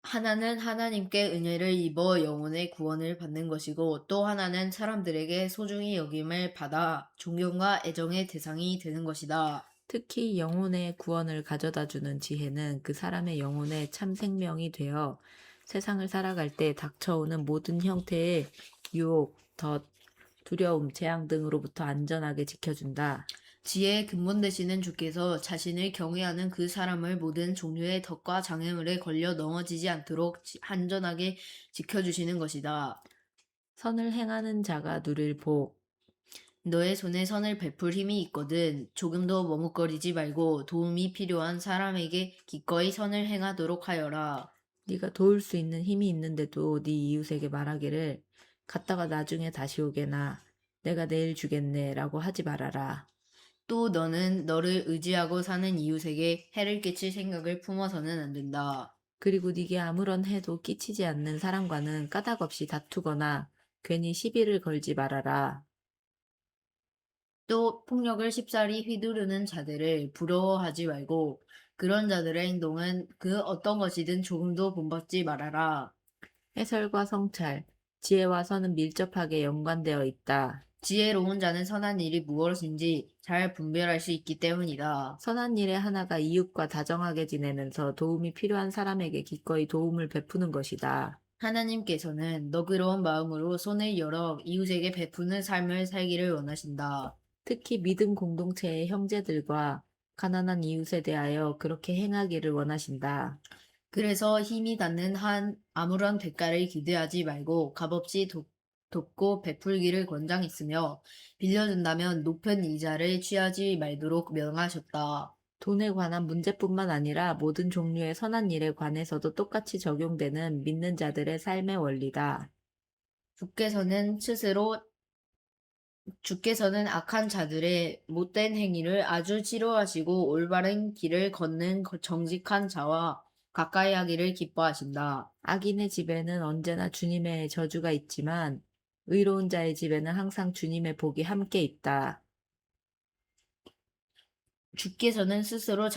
하나는 하나님께 은혜를 입어 영혼의 구원을 받는 것이고 또 하나는 사람들에게 소중히 여김을 받아 존경과 애정의 대상이 되는 것이다.
특히 영혼의 구원을 가져다 주는 지혜는 그 사람의 영혼의 참 생명이 되어 세상을 살아갈 때 닥쳐오는 모든 형태의 유혹, 덫, 두려움, 재앙 등으로부터 안전하게 지켜준다.
지혜의 근본 되시는 주께서 자신을 경외하는 그 사람을 모든 종류의 덕과 장애물에 걸려 넘어지지 않도록 안전하게 지켜주시는 것이다.
선을 행하는 자가 누릴 복.
너의 손에 선을 베풀 힘이 있거든 조금도 머뭇거리지 말고 도움이 필요한 사람에게 기꺼이 선을 행하도록 하여라.
네가 도울 수 있는 힘이 있는데도 네 이웃에게 말하기를 갔다가 나중에 다시 오게나 내가 내일 주겠네 라고 하지 말아라.
또 너는 너를 의지하고 사는 이웃에게 해를 끼칠 생각을 품어서는 안 된다.
그리고 네게 아무런 해도 끼치지 않는 사람과는 까닭없이 다투거나 괜히 시비를 걸지 말아라.
또 폭력을 쉽사리 휘두르는 자들을 부러워하지 말고 그런 자들의 행동은 그 어떤 것이든 조금도 본받지 말아라.
해설과 성찰, 지혜와 선은 밀접하게 연관되어 있다.
지혜로운 자는 선한 일이 무엇인지 잘 분별할 수 있기 때문이다.
선한 일의 하나가 이웃과 다정하게 지내면서 도움이 필요한 사람에게 기꺼이 도움을 베푸는 것이다.
하나님께서는 너그러운 마음으로 손을 열어 이웃에게 베푸는 삶을 살기를 원하신다.
특히 믿음 공동체의 형제들과 가난한 이웃에 대하여 그렇게 행하기를 원하신다.
그래서 힘이 닿는 한 아무런 대가를 기대하지 말고 값없이 돕고 베풀기를 권장했으며 빌려준다면 높은 이자를 취하지 말도록 명하셨다.
돈에 관한 문제뿐만 아니라 모든 종류의 선한 일에 관해서도 똑같이 적용되는 믿는 자들의 삶의 원리다.
주께서는 스스로 주께서는 악한 자들의 못된 행위를 아주 싫어하시고 올바른 길을 걷는 정직한 자와 가까이 하기를 기뻐하신다.
악인의 집에는 언제나 주님의 저주가 있지만 의로운 자의 집에는 항상 주님의 복이 함께 있다.
주께서는 스스로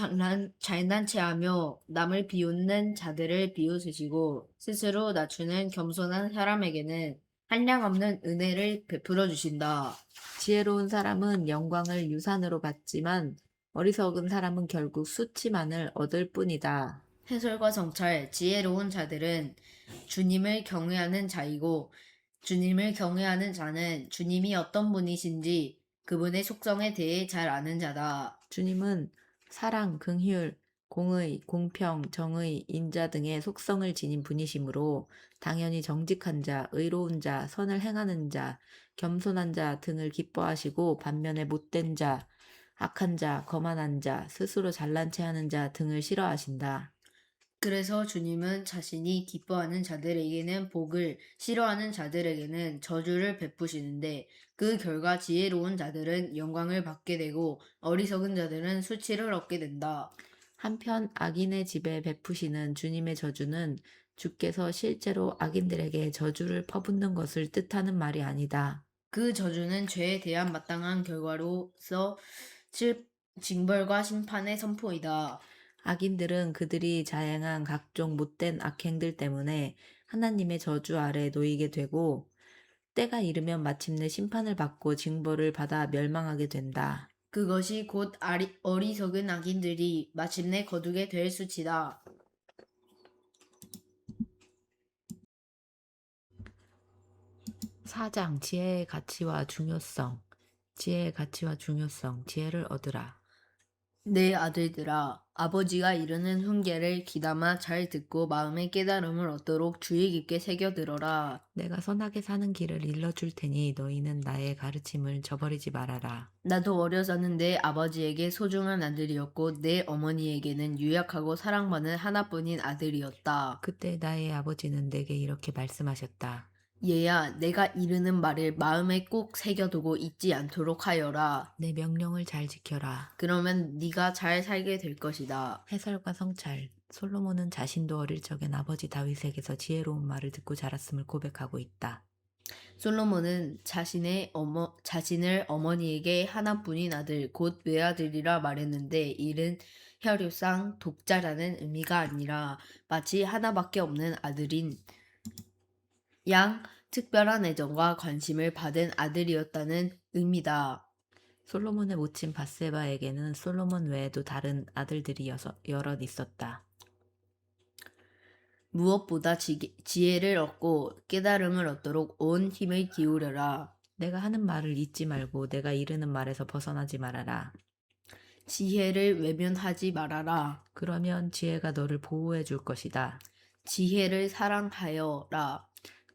잘난체하며 남을 비웃는 자들을 비웃으시고 스스로 낮추는 겸손한 사람에게는 한량없는 은혜를 베풀어 주신다.
지혜로운 사람은 영광을 유산으로 받지만 어리석은 사람은 결국 수치만을 얻을 뿐이다.
해설과 성찰, 지혜로운 자들은 주님을 경외하는 자이고 주님을 경외하는 자는 주님이 어떤 분이신지 그분의 속성에 대해 잘 아는 자다.
주님은 사랑, 긍휼, 공의, 공평, 정의, 인자 등의 속성을 지닌 분이시므로 당연히 정직한 자, 의로운 자, 선을 행하는 자, 겸손한 자 등을 기뻐하시고 반면에 못된 자, 악한 자, 거만한 자, 스스로 잘난 체 하는 자 등을 싫어하신다.
그래서 주님은 자신이 기뻐하는 자들에게는 복을, 싫어하는 자들에게는 저주를 베푸시는데 그 결과 지혜로운 자들은 영광을 받게 되고 어리석은 자들은 수치를 얻게 된다.
한편 악인의 집에 베푸시는 주님의 저주는 주께서 실제로 악인들에게 저주를 퍼붓는 것을 뜻하는 말이 아니다.
그 저주는 죄에 대한 마땅한 결과로서 실- 징벌과 심판의 선포이다.
악인들은 그들이 자행한 각종 못된 악행들 때문에 하나님의 저주 아래 놓이게 되고 때가 이르면 마침내 심판을 받고 징벌을 받아 멸망하게 된다.
그것이 곧 어리석은 악인들이 마침내 거두게 될 수치다.
4장 지혜의 가치와 중요성. 지혜의 가치와 중요성. 지혜를 얻으라.
내 아들들아, 아버지가 이르는 훈계를 귀담아 잘 듣고 마음의 깨달음을 얻도록 주의 깊게 새겨들어라.
내가 선하게 사는 길을 일러줄 테니 너희는 나의 가르침을 저버리지 말아라.
나도 어려서는 내 아버지에게 소중한 아들이었고 내 어머니에게는 유약하고 사랑받는 하나뿐인 아들이었다.
그때 나의 아버지는 내게 이렇게 말씀하셨다.
얘야, 내가 이르는 말을 마음에 꼭 새겨두고 잊지 않도록 하여라.
내 명령을 잘 지켜라.
그러면 네가 잘 살게 될 것이다.
해설과 성찰. 솔로몬은 자신도 어릴 적엔 아버지 다윗에게서 지혜로운 말을 듣고 자랐음을 고백하고 있다.
솔로몬은 자신을 어머니에게 하나뿐인 아들, 곧 외아들이라 말했는데 이는 혈육상 독자라는 의미가 아니라 마치 하나밖에 없는 아들인 양 특별한 애정과 관심을 받은 아들이었다는 의미다.
솔로몬의 모친 바세바에게는 솔로몬 외에도 다른 아들들이 여럿 있었다.
무엇보다 지혜를 얻고 깨달음을 얻도록 온 힘을 기울여라.
내가 하는 말을 잊지 말고 내가 이르는 말에서 벗어나지 말아라.
지혜를 외면하지 말아라.
그러면 지혜가 너를 보호해 줄 것이다.
지혜를 사랑하여라.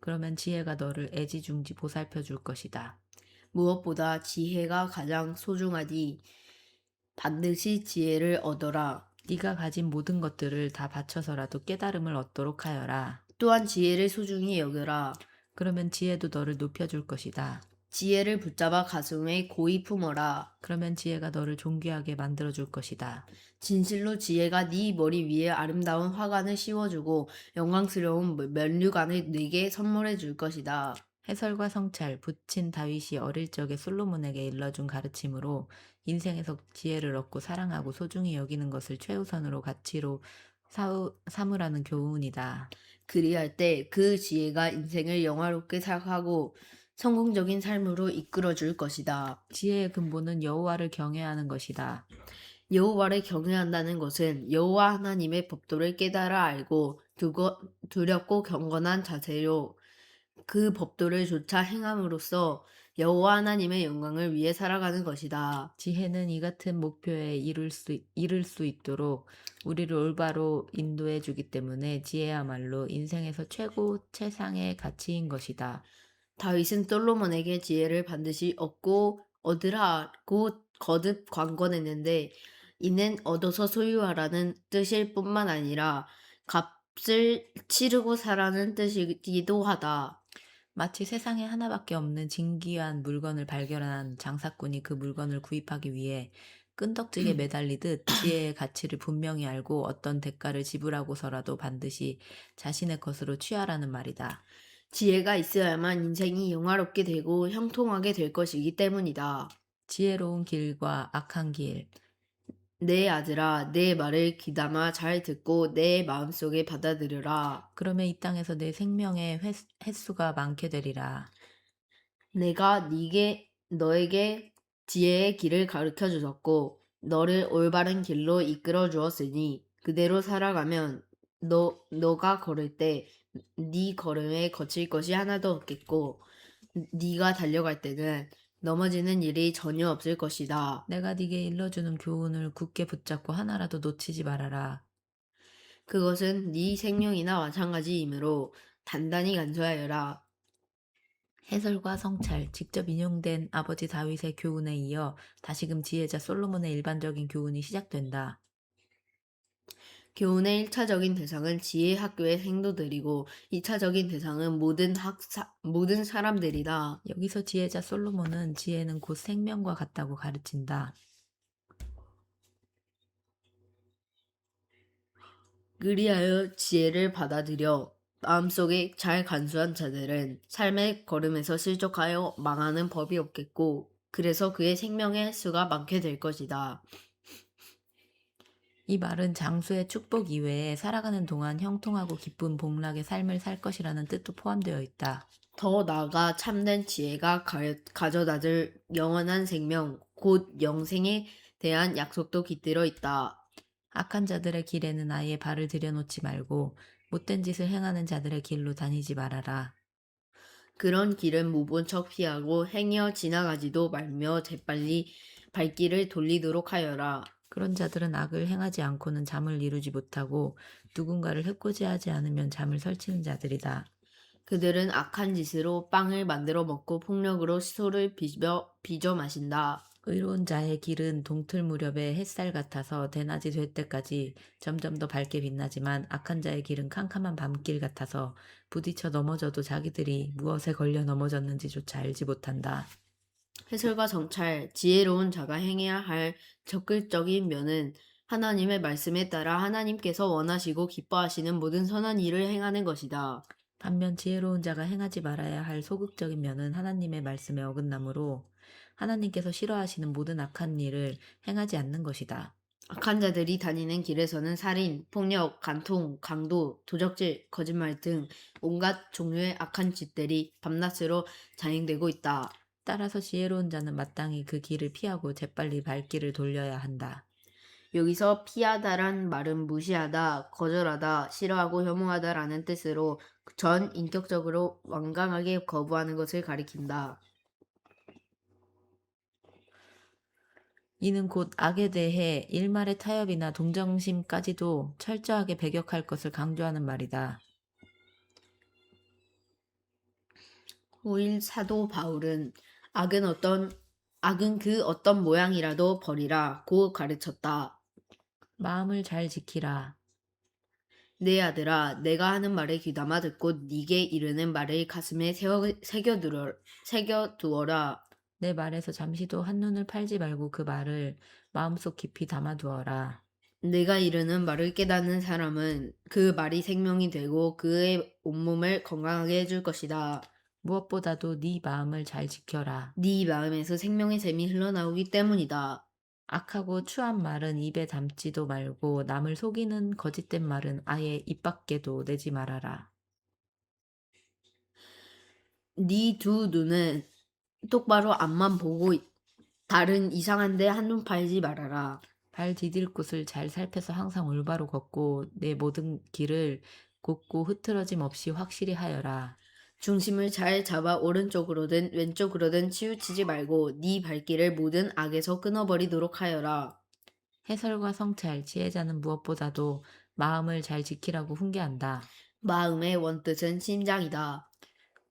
그러면 지혜가 너를 애지중지 보살펴 줄 것이다.
무엇보다 지혜가 가장 소중하니 반드시 지혜를 얻어라.
네가 가진 모든 것들을 다 바쳐서라도 깨달음을 얻도록 하여라.
또한 지혜를 소중히 여겨라.
그러면 지혜도 너를 높여줄 것이다.
지혜를 붙잡아 가슴에 고이 품어라.
그러면 지혜가 너를 존귀하게 만들어줄 것이다.
진실로 지혜가 네 머리 위에 아름다운 화관을 씌워주고 영광스러운 면류관을 네게 선물해 줄 것이다.
해설과 성찰, 부친 다윗이 어릴 적에 솔로몬에게 일러준 가르침으로 인생에서 지혜를 얻고 사랑하고 소중히 여기는 것을 최우선으로 가치로 삼으라는 교훈이다.
그리할 때 그 지혜가 인생을 영화롭게 살아가고 성공적인 삶으로 이끌어 줄 것이다.
지혜의 근본은 여호와를 경외하는 것이다.
여호와를 경외한다는 것은 여호와 하나님의 법도를 깨달아 알고 두렵고 경건한 자세로 그 법도를 조차 행함으로써 여호와 하나님의 영광을 위해 살아가는 것이다.
지혜는 이 같은 목표에 이를 수 있도록 우리를 올바로 인도해 주기 때문에 지혜야말로 인생에서 최고 최상의 가치인 것이다.
다윗은 솔로몬에게 지혜를 반드시 얻으라고 거듭 관건했는데 이는 얻어서 소유하라는 뜻일 뿐만 아니라 값을 치르고 사라는 뜻이기도 하다.
마치 세상에 하나밖에 없는 진귀한 물건을 발견한 장사꾼이 그 물건을 구입하기 위해 끈덕지게 매달리듯 지혜의 가치를 분명히 알고 어떤 대가를 지불하고서라도 반드시 자신의 것으로 취하라는 말이다.
지혜가 있어야만 인생이 영화롭게 되고 형통하게 될 것이기 때문이다.
지혜로운 길과 악한 길.
내 아들아, 내 말을 귀담아 잘 듣고 내 마음속에 받아들여라.
그러면 이 땅에서 내 생명의 횟수가 많게 되리라.
내가 너에게 지혜의 길을 가르쳐 주었고 너를 올바른 길로 이끌어 주었으니 그대로 살아가면 너가 걸을 때 네 걸음에 거칠 것이 하나도 없겠고 네가 달려갈 때는 넘어지는 일이 전혀 없을 것이다.
내가 네게 일러주는 교훈을 굳게 붙잡고 하나라도 놓치지 말아라.
그것은 네 생명이나 마찬가지이므로 단단히 간수하여라.
해설과 성찰, 직접 인용된 아버지 다윗의 교훈에 이어 다시금 지혜자 솔로몬의 일반적인 교훈이 시작된다.
교훈의 1차적인 대상은 지혜 학교의 생도들이고 2차적인 대상은 모든 사람들이다.
여기서 지혜자 솔로몬은 지혜는 곧 생명과 같다고 가르친다.
그리하여 지혜를 받아들여 마음속에 잘 간수한 자들은 삶의 걸음에서 실족하여 망하는 법이 없겠고 그래서 그의 생명의 횟수가 많게 될 것이다.
이 말은 장수의 축복 이외에 살아가는 동안 형통하고 기쁜 복락의 삶을 살 것이라는 뜻도 포함되어 있다.
더 나아가 참된 지혜가 가져다 줄 영원한 생명, 곧 영생에 대한 약속도 깃들어 있다.
악한 자들의 길에는 아예 발을 들여놓지 말고 못된 짓을 행하는 자들의 길로 다니지 말아라.
그런 길은 못 본 척 피하고 행여 지나가지도 말며 재빨리 발길을 돌리도록 하여라.
그런 자들은 악을 행하지 않고는 잠을 이루지 못하고 누군가를 해코지하지 않으면 잠을 설치는 자들이다.
그들은 악한 짓으로 빵을 만들어 먹고 폭력으로 소를 빚어 마신다.
의로운 자의 길은 동틀 무렵의 햇살 같아서 대낮이 될 때까지 점점 더 밝게 빛나지만 악한 자의 길은 캄캄한 밤길 같아서 부딪혀 넘어져도 자기들이 무엇에 걸려 넘어졌는지조차 알지 못한다.
해설과 정찰, 지혜로운 자가 행해야 할 적극적인 면은 하나님의 말씀에 따라 하나님께서 원하시고 기뻐하시는 모든 선한 일을 행하는 것이다.
반면 지혜로운 자가 행하지 말아야 할 소극적인 면은 하나님의 말씀에 어긋나므로 하나님께서 싫어하시는 모든 악한 일을 행하지 않는 것이다.
악한 자들이 다니는 길에서는 살인, 폭력, 간통, 강도, 도적질, 거짓말 등 온갖 종류의 악한 짓들이 밤낮으로 자행되고 있다.
따라서 지혜로운 자는 마땅히 그 길을 피하고 재빨리 발길을 돌려야 한다.
여기서 피하다란 말은 무시하다, 거절하다, 싫어하고 혐오하다라는 뜻으로 전 인격적으로 완강하게 거부하는 것을 가리킨다.
이는 곧 악에 대해 일말의 타협이나 동정심까지도 철저하게 배격할 것을 강조하는 말이다.
호일 사도 바울은 악은 그 어떤 모양이라도 버리라 고 가르쳤다.
마음을 잘 지키라.
내 아들아, 내가 하는 말에 귀담아 듣고 네게 이르는 말을 가슴에 새겨두어라.
내 말에서 잠시도 한눈을 팔지 말고 그 말을 마음속 깊이 담아두어라.
내가 이르는 말을 깨닫는 사람은 그 말이 생명이 되고 그의 온몸을 건강하게 해줄 것이다.
무엇보다도 네 마음을 잘 지켜라.
네 마음에서 생명의 샘이 흘러나오기 때문이다.
악하고 추한 말은 입에 담지도 말고 남을 속이는 거짓된 말은 아예 입 밖에도 내지 말아라.
네 두 눈은 똑바로 앞만 보고 다른 이상한 데 한눈 팔지 말아라.
발 디딜 곳을 잘 살펴서 항상 올바로 걷고 내 모든 길을 곱고 흐트러짐 없이 확실히 하여라.
중심을 잘 잡아 오른쪽으로든 왼쪽으로든 치우치지 말고 네 발길을 모든 악에서 끊어버리도록 하여라.
해설과 성찰, 지혜자는 무엇보다도 마음을 잘 지키라고 훈계한다.
마음의 원뜻은 심장이다.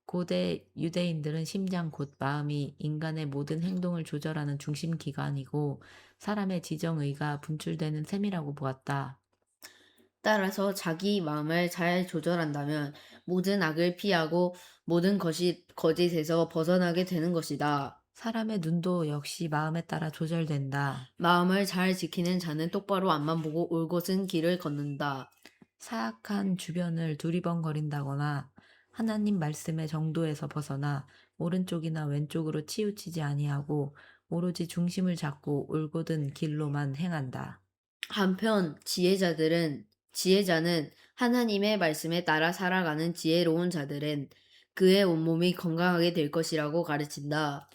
고대 유대인들은 심장 곧 마음이 인간의 모든 행동을 조절하는 중심 기관이고 사람의 지정의가 분출되는 셈이라고 보았다.
따라서 자기 마음을 잘 조절한다면 모든 악을 피하고 모든 것이 거짓에서 벗어나게 되는 것이다.
사람의 눈도 역시 마음에 따라 조절된다.
마음을 잘 지키는 자는 똑바로 앞만 보고 올곧은 길을 걷는다.
사악한 주변을 두리번거린다거나 하나님 말씀의 정도에서 벗어나 오른쪽이나 왼쪽으로 치우치지 아니하고 오로지 중심을 잡고 올곧은 길로만 행한다.
한편 지혜자는 하나님의 말씀에 따라 살아가는 지혜로운 자들은 그의 온몸이 건강하게 될 것이라고 가르친다.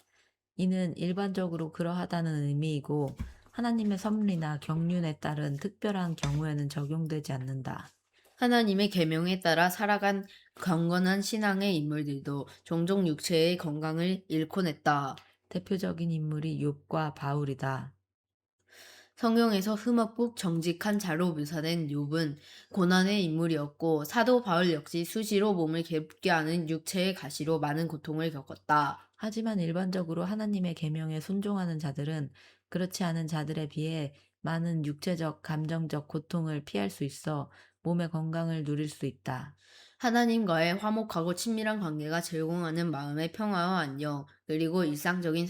이는 일반적으로 그러하다는 의미이고 하나님의 섭리나 경륜에 따른 특별한 경우에는 적용되지 않는다.
하나님의 계명에 따라 살아간 경건한 신앙의 인물들도 종종 육체의 건강을 잃곤 했다.
대표적인 인물이 욥과 바울이다.
성경에서 흠없고 정직한 자로 묘사된 욥은 고난의 인물이었고 사도 바울 역시 수시로 몸을 괴롭게 하는 육체의 가시로 많은 고통을 겪었다.
하지만 일반적으로 하나님의 계명에 순종하는 자들은 그렇지 않은 자들에 비해 많은 육체적, 감정적 고통을 피할 수 있어 몸의 건강을 누릴 수 있다.
하나님과의 화목하고 친밀한 관계가 제공하는 마음의 평화와 안녕, 그리고 일상적인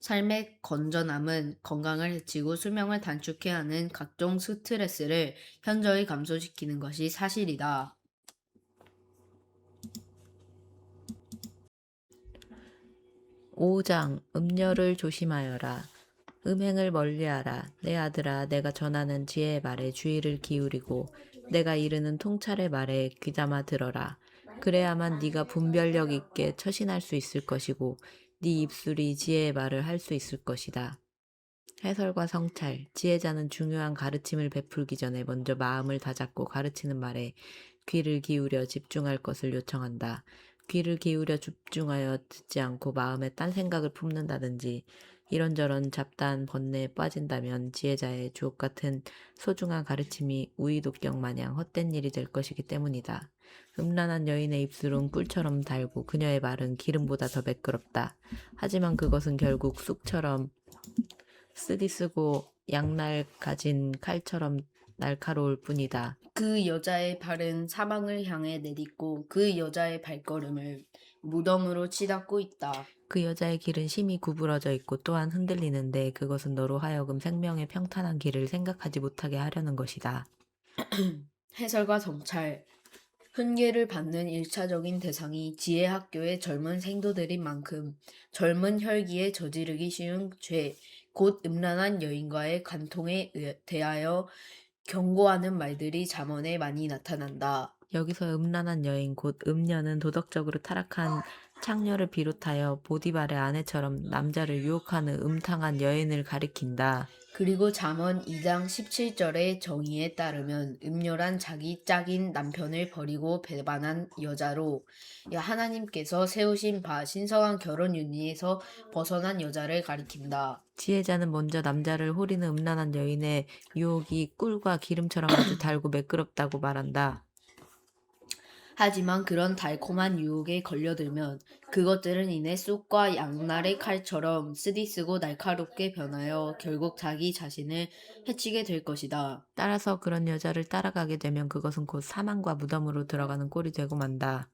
삶의 건전함은 건강을 해치고 수명을 단축해 하는 각종 스트레스를 현저히 감소시키는 것이 사실이다.
5장 음녀를 조심하여라. 음행을 멀리하라. 내 아들아, 내가 전하는 지혜의 말에 주의를 기울이고 내가 이르는 통찰의 말에 귀담아 들어라. 그래야만 네가 분별력 있게 처신할 수 있을 것이고 네 입술이 지혜의 말을 할 수 있을 것이다. 해설과 성찰, 지혜자는 중요한 가르침을 베풀기 전에 먼저 마음을 다잡고 가르치는 말에 귀를 기울여 집중할 것을 요청한다. 귀를 기울여 집중하여 듣지 않고 마음에 딴 생각을 품는다든지 이런저런 잡다한 번뇌에 빠진다면 지혜자의 주옥 같은 소중한 가르침이 우이독경 마냥 헛된 일이 될 것이기 때문이다. 음란한 여인의 입술은 꿀처럼 달고 그녀의 말은 기름보다 더 매끄럽다. 하지만 그것은 결국 쑥처럼 쓰디쓰고 양날 가진 칼처럼 날카로울 뿐이다.
그 여자의 발은 사방을 향해 내딛고 그 여자의 발걸음을 무덤으로 치닫고 있다.
그 여자의 길은 심히 구부러져 있고 또한 흔들리는데 그것은 너로 하여금 생명의 평탄한 길을 생각하지 못하게 하려는 것이다.
해설과 정찰. 훈계를 받는 일차적인 대상이 지혜 학교의 젊은 생도들인 만큼 젊은 혈기에 저지르기 쉬운 죄, 곧 음란한 여인과의 관통에 대하여 경고하는 말들이 잠언에 많이 나타난다.
여기서 음란한 여인 곧 음녀는 도덕적으로 타락한 창녀를 비롯하여 보디발의 아내처럼 남자를 유혹하는 음탕한 여인을 가리킨다.
그리고 잠언 2장 17절의 정의에 따르면 음녀란 자기 짝인 남편을 버리고 배반한 여자로 하나님께서 세우신 바 신성한 결혼 윤리에서 벗어난 여자를 가리킨다.
지혜자는 먼저 남자를 호리는 음란한 여인의 유혹이 꿀과 기름처럼 아주 달고 매끄럽다고 말한다.
하지만 그런 달콤한 유혹에 걸려들면 그것들은 이내 쑥과 양날의 칼처럼 쓰디쓰고 날카롭게 변하여 결국 자기 자신을 해치게 될 것이다.
따라서 그런 여자를 따라가게 되면 그것은 곧 사망과 무덤으로 들어가는 꼴이 되고 만다.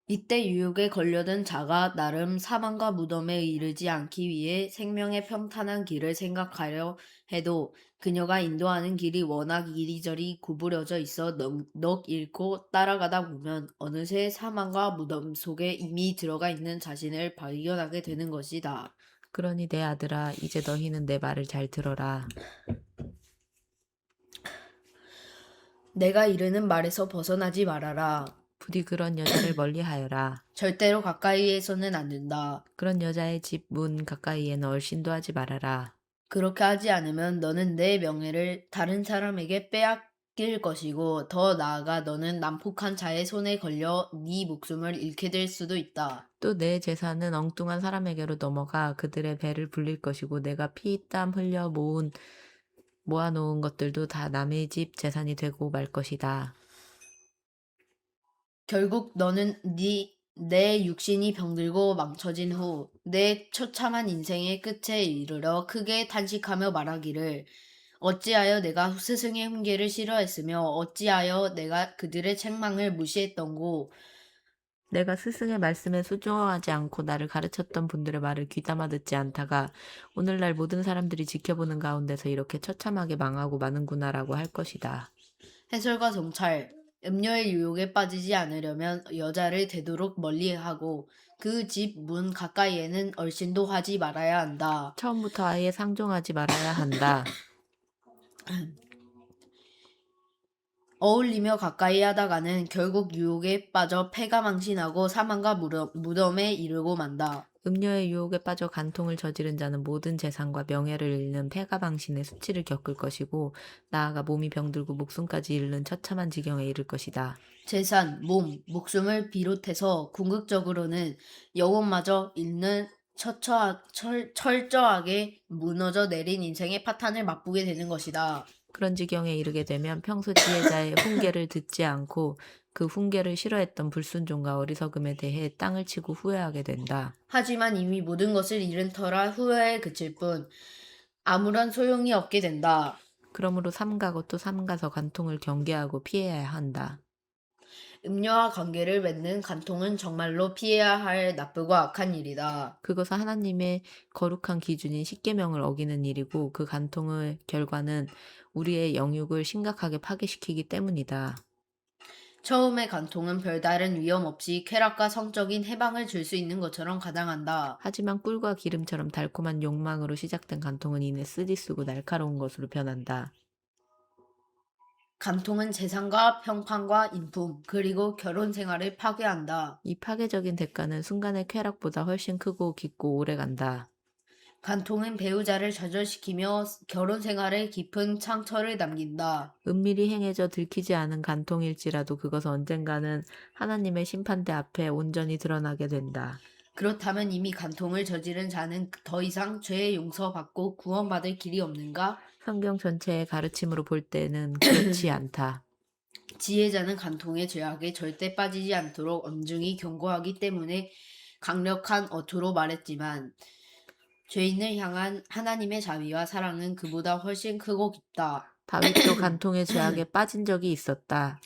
이때 유혹에 걸려든 자가 나름 사망과 무덤에 이르지 않기 위해 생명의 평탄한 길을 생각하려 해도 그녀가 인도하는 길이 워낙 이리저리 구부려져 있어 넋 잃고 따라가다 보면 어느새 사망과 무덤 속에 이미 들어가 있는 자신을 발견하게 되는 것이다.
그러니 내 아들아, 이제 너희는 내 말을 잘 들어라.
내가 이르는 말에서 벗어나지 말아라.
부디 그런 여자를 멀리하여라.
절대로 가까이에서는 안 된다.
그런 여자의 집 문 가까이에는 얼씬도 하지 말아라.
그렇게 하지 않으면 너는 내 명예를 다른 사람에게 빼앗길 것이고 더 나아가 너는 난폭한 자의 손에 걸려 네 목숨을 잃게 될 수도 있다.
또 내 재산은 엉뚱한 사람에게로 넘어가 그들의 배를 불릴 것이고 내가 피땀 흘려 모아놓은 것들도 다 남의 집 재산이 되고 말 것이다.
결국 너는 내 육신이 병들고 망쳐진 후 내 처참한 인생의 끝에 이르러 크게 탄식하며 말하기를 어찌하여 내가 스승의 훈계를 싫어했으며 어찌하여 내가 그들의 책망을 무시했던고.
내가 스승의 말씀에 순종하지 않고 나를 가르쳤던 분들의 말을 귀담아 듣지 않다가 오늘날 모든 사람들이 지켜보는 가운데서 이렇게 처참하게 망하고 마는구나라고 할 것이다.
해설과 정찰, 음료의 유혹에 빠지지 않으려면 여자를 되도록 멀리하고 그 집 문 가까이에는 얼씬도 하지 말아야 한다.
처음부터 아예 상종하지 말아야 한다.
어울리며 가까이 하다가는 결국 유혹에 빠져 패가 망신하고 사망과 무덤에 이르고 만다.
음료의 유혹에 빠져 간통을 저지른 자는 모든 재산과 명예를 잃는 패가방신의 수치를 겪을 것이고 나아가 몸이 병들고 목숨까지 잃는 처참한 지경에 이를 것이다.
재산, 몸, 목숨을 비롯해서 궁극적으로는 영혼마저 잃는 철저하게 무너져 내린 인생의 파탄을 맛보게 되는 것이다.
그런 지경에 이르게 되면 평소 지혜자의 훈계를 듣지 않고 그 훈계를 싫어했던 불순종과 어리석음에 대해 땅을 치고 후회하게 된다.
하지만 이미 모든 것을 잃은 터라 후회에 그칠 뿐 아무런 소용이 없게 된다.
그러므로 삼가고 또 삼가서 간통을 경계하고 피해야 한다.
음료와 관계를 맺는 간통은 정말로 피해야 할 나쁘고 악한 일이다.
그것은 하나님의 거룩한 기준인 십계명을 어기는 일이고 그 간통의 결과는 우리의 영육을 심각하게 파괴시키기 때문이다.
처음의 간통은 별다른 위험 없이 쾌락과 성적인 해방을 줄 수 있는 것처럼 가장한다.
하지만 꿀과 기름처럼 달콤한 욕망으로 시작된 간통은 이내 쓰디쓰고 날카로운 것으로 변한다.
간통은 재산과 평판과 인품, 그리고 결혼 생활을 파괴한다.
이 파괴적인 대가는 순간의 쾌락보다 훨씬 크고 깊고 오래간다.
간통은 배우자를 좌절시키며 결혼 생활에 깊은 상처를 남긴다.
은밀히 행해져 들키지 않은 간통일지라도 그것은 언젠가는 하나님의 심판대 앞에 온전히 드러나게 된다.
그렇다면 이미 간통을 저지른 자는 더 이상 죄의 용서받고 구원받을 길이 없는가?
성경 전체의 가르침으로 볼 때는 그렇지 않다.
지혜자는 간통의 죄악에 절대 빠지지 않도록 엄중히 경고하기 때문에 강력한 어투로 말했지만 죄인을 향한 하나님의 자비와 사랑은 그보다 훨씬 크고 깊다.
다윗도 간통의 죄악에 빠진 적이 있었다.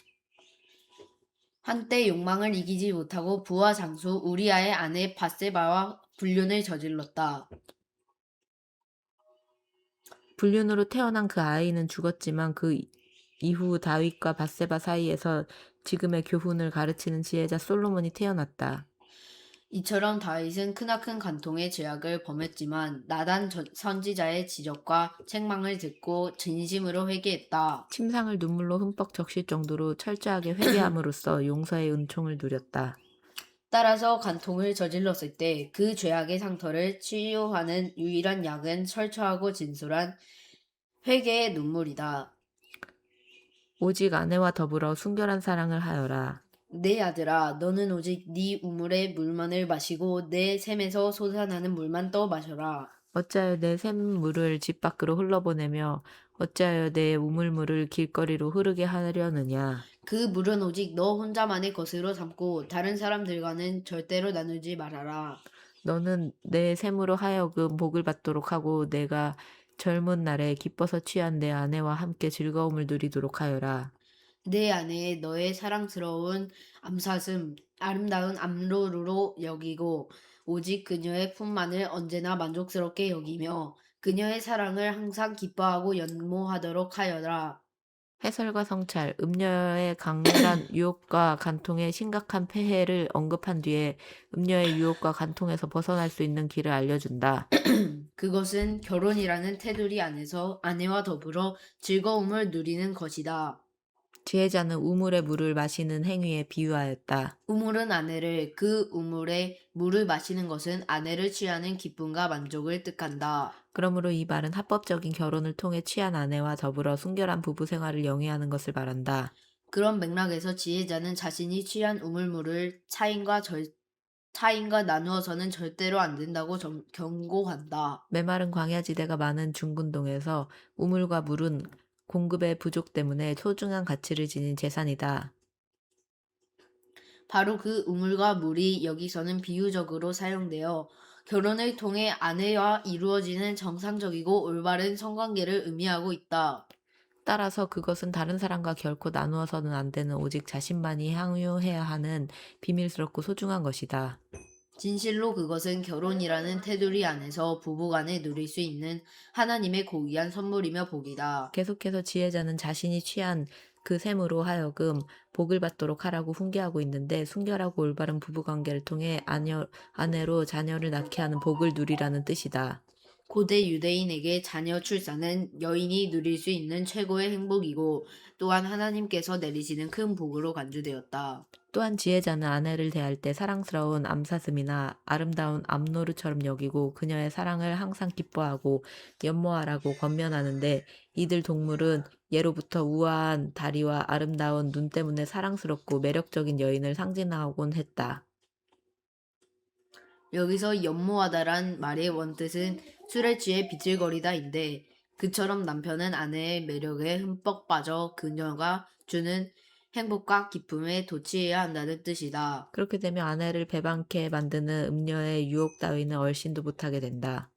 한때 욕망을 이기지 못하고 부하 장수 우리아의 아내 바세바와 불륜을 저질렀다.
불륜으로 태어난 그 아이는 죽었지만 그 이후 다윗과 밧세바 사이에서 지금의 교훈을 가르치는 지혜자 솔로몬이 태어났다.
이처럼 다윗은 크나큰 간통의 죄악을 범했지만 나단 선지자의 지적과 책망을 듣고 진심으로 회개했다.
침상을 눈물로 흠뻑 적실 정도로 철저하게 회개함으로써 용서의 은총을 누렸다.
따라서 간통을 저질렀을 때 그 죄악의 상처를 치유하는 유일한 약은 철저하고 진솔한 회개의 눈물이다.
오직 아내와 더불어 순결한 사랑을 하여라.
내 아들아, 너는 오직 네 우물의 물만을 마시고 내 샘에서 솟아나는 물만 떠 마셔라.
어찌하여 내 샘물을 집 밖으로 흘러보내며 어찌하여 내 우물물을 길거리로 흐르게 하려느냐.
그 물은 오직 너 혼자만의 것으로 삼고 다른 사람들과는 절대로 나누지 말아라.
너는 내 샘으로 하여금 복을 받도록 하고 내가 젊은 날에 기뻐서 취한 내 아내와 함께 즐거움을 누리도록 하여라.
내 아내의 너의 사랑스러운 암사슴, 아름다운 암로루로 여기고 오직 그녀의 품만을 언제나 만족스럽게 여기며 그녀의 사랑을 항상 기뻐하고 연모하도록 하여라.
해설과 성찰, 음녀의 강렬한 유혹과 간통의 심각한 폐해를 언급한 뒤에 음녀의 유혹과 간통에서 벗어날 수 있는 길을 알려준다.
그것은 결혼이라는 테두리 안에서 아내와 더불어 즐거움을 누리는 것이다.
지혜자는 우물의 물을 마시는 행위에 비유하였다.
우물은 아내를, 그 우물에 물을 마시는 것은 아내를 취하는 기쁨과 만족을 뜻한다.
그러므로 이 말은 합법적인 결혼을 통해 취한 아내와 더불어 순결한 부부 생활을 영위하는 것을 말한다.
그런 맥락에서 지혜자는 자신이 취한 우물물을 타인과 나누어서는 절대로 안 된다고 경고한다.
메마른 광야지대가 많은 중군동에서 우물과 물은 공급의 부족 때문에 소중한 가치를 지닌 재산이다.
바로 그 우물과 물이 여기서는 비유적으로 사용되어 결혼을 통해 아내와 이루어지는 정상적이고 올바른 성관계를 의미하고 있다.
따라서 그것은 다른 사람과 결코 나누어서는 안 되는 오직 자신만이 향유해야 하는 비밀스럽고 소중한 것이다.
진실로 그것은 결혼이라는 테두리 안에서 부부간에 누릴 수 있는 하나님의 고귀한 선물이며 복이다.
계속해서 지혜자는 자신이 취한 그 셈으로 하여금 복을 받도록 하라고 훈계하고 있는데 순결하고 올바른 부부관계를 통해 아내로 자녀를 낳게 하는 복을 누리라는 뜻이다.
고대 유대인에게 자녀 출산은 여인이 누릴 수 있는 최고의 행복이고 또한 하나님께서 내리시는 큰 복으로 간주되었다.
또한 지혜자는 아내를 대할 때 사랑스러운 암사슴이나 아름다운 암노루처럼 여기고 그녀의 사랑을 항상 기뻐하고 연모하라고 권면하는데 이들 동물은 예로부터 우아한 다리와 아름다운 눈 때문에 사랑스럽고 매력적인 여인을 상징하곤 했다.
여기서 연모하다란 말의 원뜻은 술에 취해 비틀거리다인데 그처럼 남편은 아내의 매력에 흠뻑 빠져 그녀가 주는 행복과 기쁨에 도취해야 한다는 뜻이다.
그렇게 되면 아내를 배반케 만드는 음녀의 유혹 따위는 얼씬도 못하게 된다.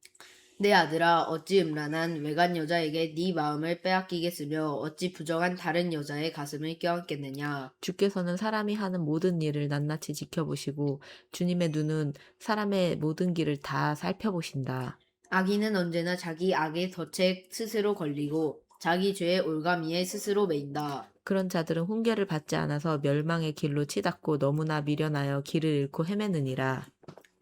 내 아들아 어찌 음란한 외간 여자에게 네 마음을 빼앗기겠으며 어찌 부정한 다른 여자의 가슴을 껴안겠느냐.
주께서는 사람이 하는 모든 일을 낱낱이 지켜보시고 주님의 눈은 사람의 모든 길을 다 살펴보신다.
악인은 언제나 자기 악의 덫에 스스로 걸리고 자기 죄의 올가미에 스스로 매인다.
그런 자들은 훈계를 받지 않아서 멸망의 길로 치닫고 너무나 미련하여 길을 잃고 헤매느니라.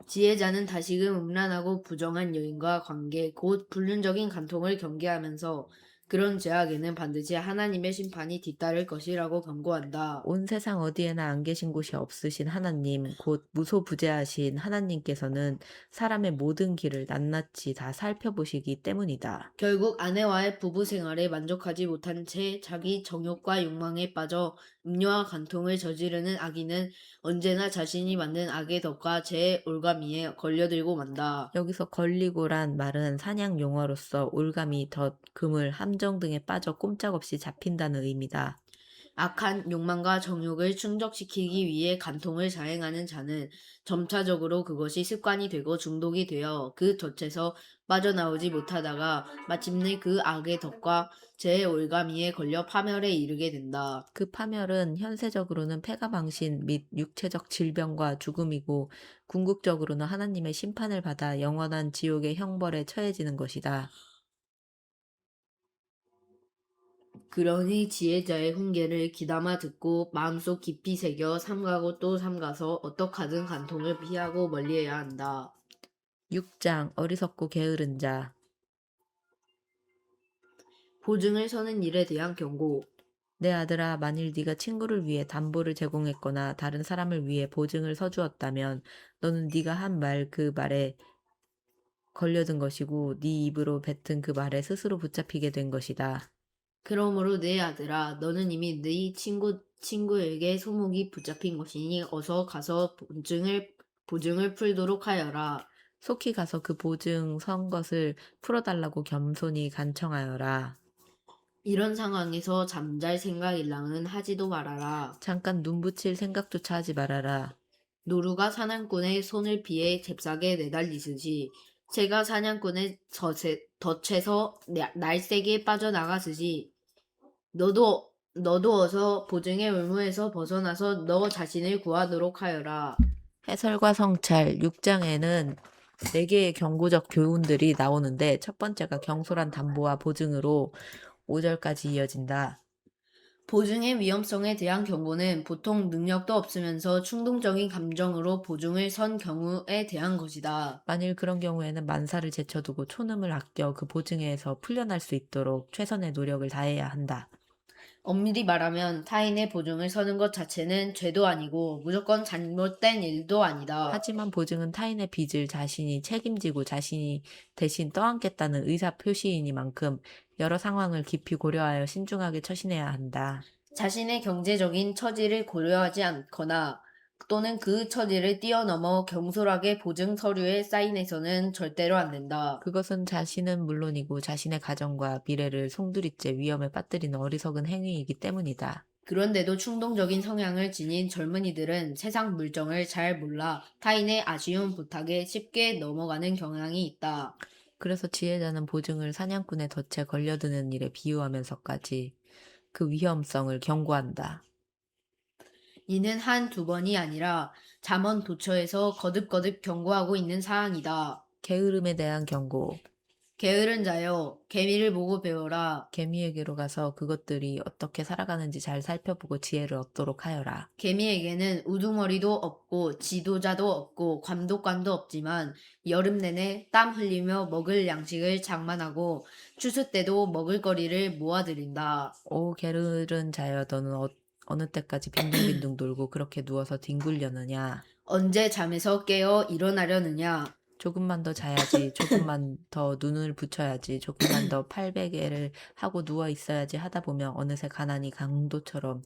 지혜자는 다시금 음란하고 부정한 여인과 관계, 곧 불륜적인 간통을 경계하면서 그런 죄악에는 반드시 하나님의 심판이 뒤따를 것이라고 경고한다.
온 세상 어디에나 안 계신 곳이 없으신 하나님, 곧 무소부재하신 하나님께서는 사람의 모든 길을 낱낱이 다 살펴보시기 때문이다.
결국 아내와의 부부 생활에 만족하지 못한 채 자기 정욕과 욕망에 빠져 음료와 간통을 저지르는 악인은 언제나 자신이 만든 악의 덫과 죄의 올가미에 걸려들고 만다.
여기서 걸리고란 말은 사냥 용어로서 올가미, 덫, 그물, 함정 등에 빠져 꼼짝없이 잡힌다는 의미다.
악한 욕망과 정욕을 충족시키기 위해 간통을 자행하는 자는 점차적으로 그것이 습관이 되고 중독이 되어 그 덫에서 빠져나오지 못하다가 마침내 그 악의 덫과 죄의 올가미에 걸려 파멸에 이르게 된다.
그 파멸은 현세적으로는 폐가망신 및 육체적 질병과 죽음이고 궁극적으로는 하나님의 심판을 받아 영원한 지옥의 형벌에 처해지는 것이다.
그러니 지혜자의 훈계를 귀담아 듣고 마음속 깊이 새겨 삼가고 또 삼가서 어떡하든 간통을 피하고 멀리해야 한다.
6장 어리석고 게으른 자.
보증을 서는 일에 대한 경고.
내 아들아, 만일 네가 친구를 위해 담보를 제공했거나 다른 사람을 위해 보증을 서주었다면 너는 네가 한 말 그 말에 걸려든 것이고 네 입으로 뱉은 그 말에 스스로 붙잡히게 된 것이다.
그러므로 내 아들아, 너는 이미 네 친구에게 소목이 붙잡힌 것이니 어서 가서 보증을 풀도록 하여라.
속히 가서 그 보증 선 것을 풀어달라고 겸손히 간청하여라.
이런 상황에서 잠잘 생각일랑은 하지도 말아라.
잠깐 눈 붙일 생각조차 하지 말아라.
노루가 사냥꾼의 손을 피해 잽싸게 내달리듯이 새가 사냥꾼의 덫에서 날쌔게 빠져나가듯이 너도 어서 보증의 의무에서 벗어나서 너 자신을 구하도록 하여라.
해설과 성찰 6장에는 4개의 경고적 교훈들이 나오는데 첫 번째가 경솔한 담보와 보증으로 5절까지 이어진다.
보증의 위험성에 대한 경고는 보통 능력도 없으면서 충동적인 감정으로 보증을 선 경우에 대한 것이다.
만일 그런 경우에는 만사를 제쳐두고 촌음을 아껴 그 보증에서 풀려날 수 있도록 최선의 노력을 다해야 한다.
엄밀히 말하면 타인의 보증을 서는 것 자체는 죄도 아니고 무조건 잘못된 일도 아니다.
하지만 보증은 타인의 빚을 자신이 책임지고 자신이 대신 떠안겠다는 의사 표시이니만큼 여러 상황을 깊이 고려하여 신중하게 처신해야 한다.
자신의 경제적인 처지를 고려하지 않거나 또는 그 처지를 뛰어넘어 경솔하게 보증 서류에 사인해서는 절대로 안 된다.
그것은 자신은 물론이고 자신의 가정과 미래를 송두리째 위험에 빠뜨리는 어리석은 행위이기 때문이다.
그런데도 충동적인 성향을 지닌 젊은이들은 세상 물정을 잘 몰라 타인의 아쉬운 부탁에 쉽게 넘어가는 경향이 있다.
그래서 지혜자는 보증을 사냥꾼의 덫에 걸려드는 일에 비유하면서까지 그 위험성을 경고한다.
이는 한두 번이 아니라 잠언 도처에서 거듭거듭 경고하고 있는 사항이다.
게으름에 대한 경고.
게으른 자여, 개미를 보고 배워라.
개미에게로 가서 그것들이 어떻게 살아가는지 잘 살펴보고 지혜를 얻도록 하여라.
개미에게는 우두머리도 없고 지도자도 없고 감독관도 없지만 여름 내내 땀 흘리며 먹을 양식을 장만하고 추수 때도 먹을거리를 모아들인다.
오 게으른 자여 너는 어느 때까지 빈둥빈둥 돌고 그렇게 누워서 뒹굴려느냐.
언제 잠에서 깨어 일어나려느냐.
조금만 더 자야지, 조금만 더 눈을 붙여야지, 조금만 더 팔베개를 하고 누워 있어야지 하다 보면 어느새 가난이 강도처럼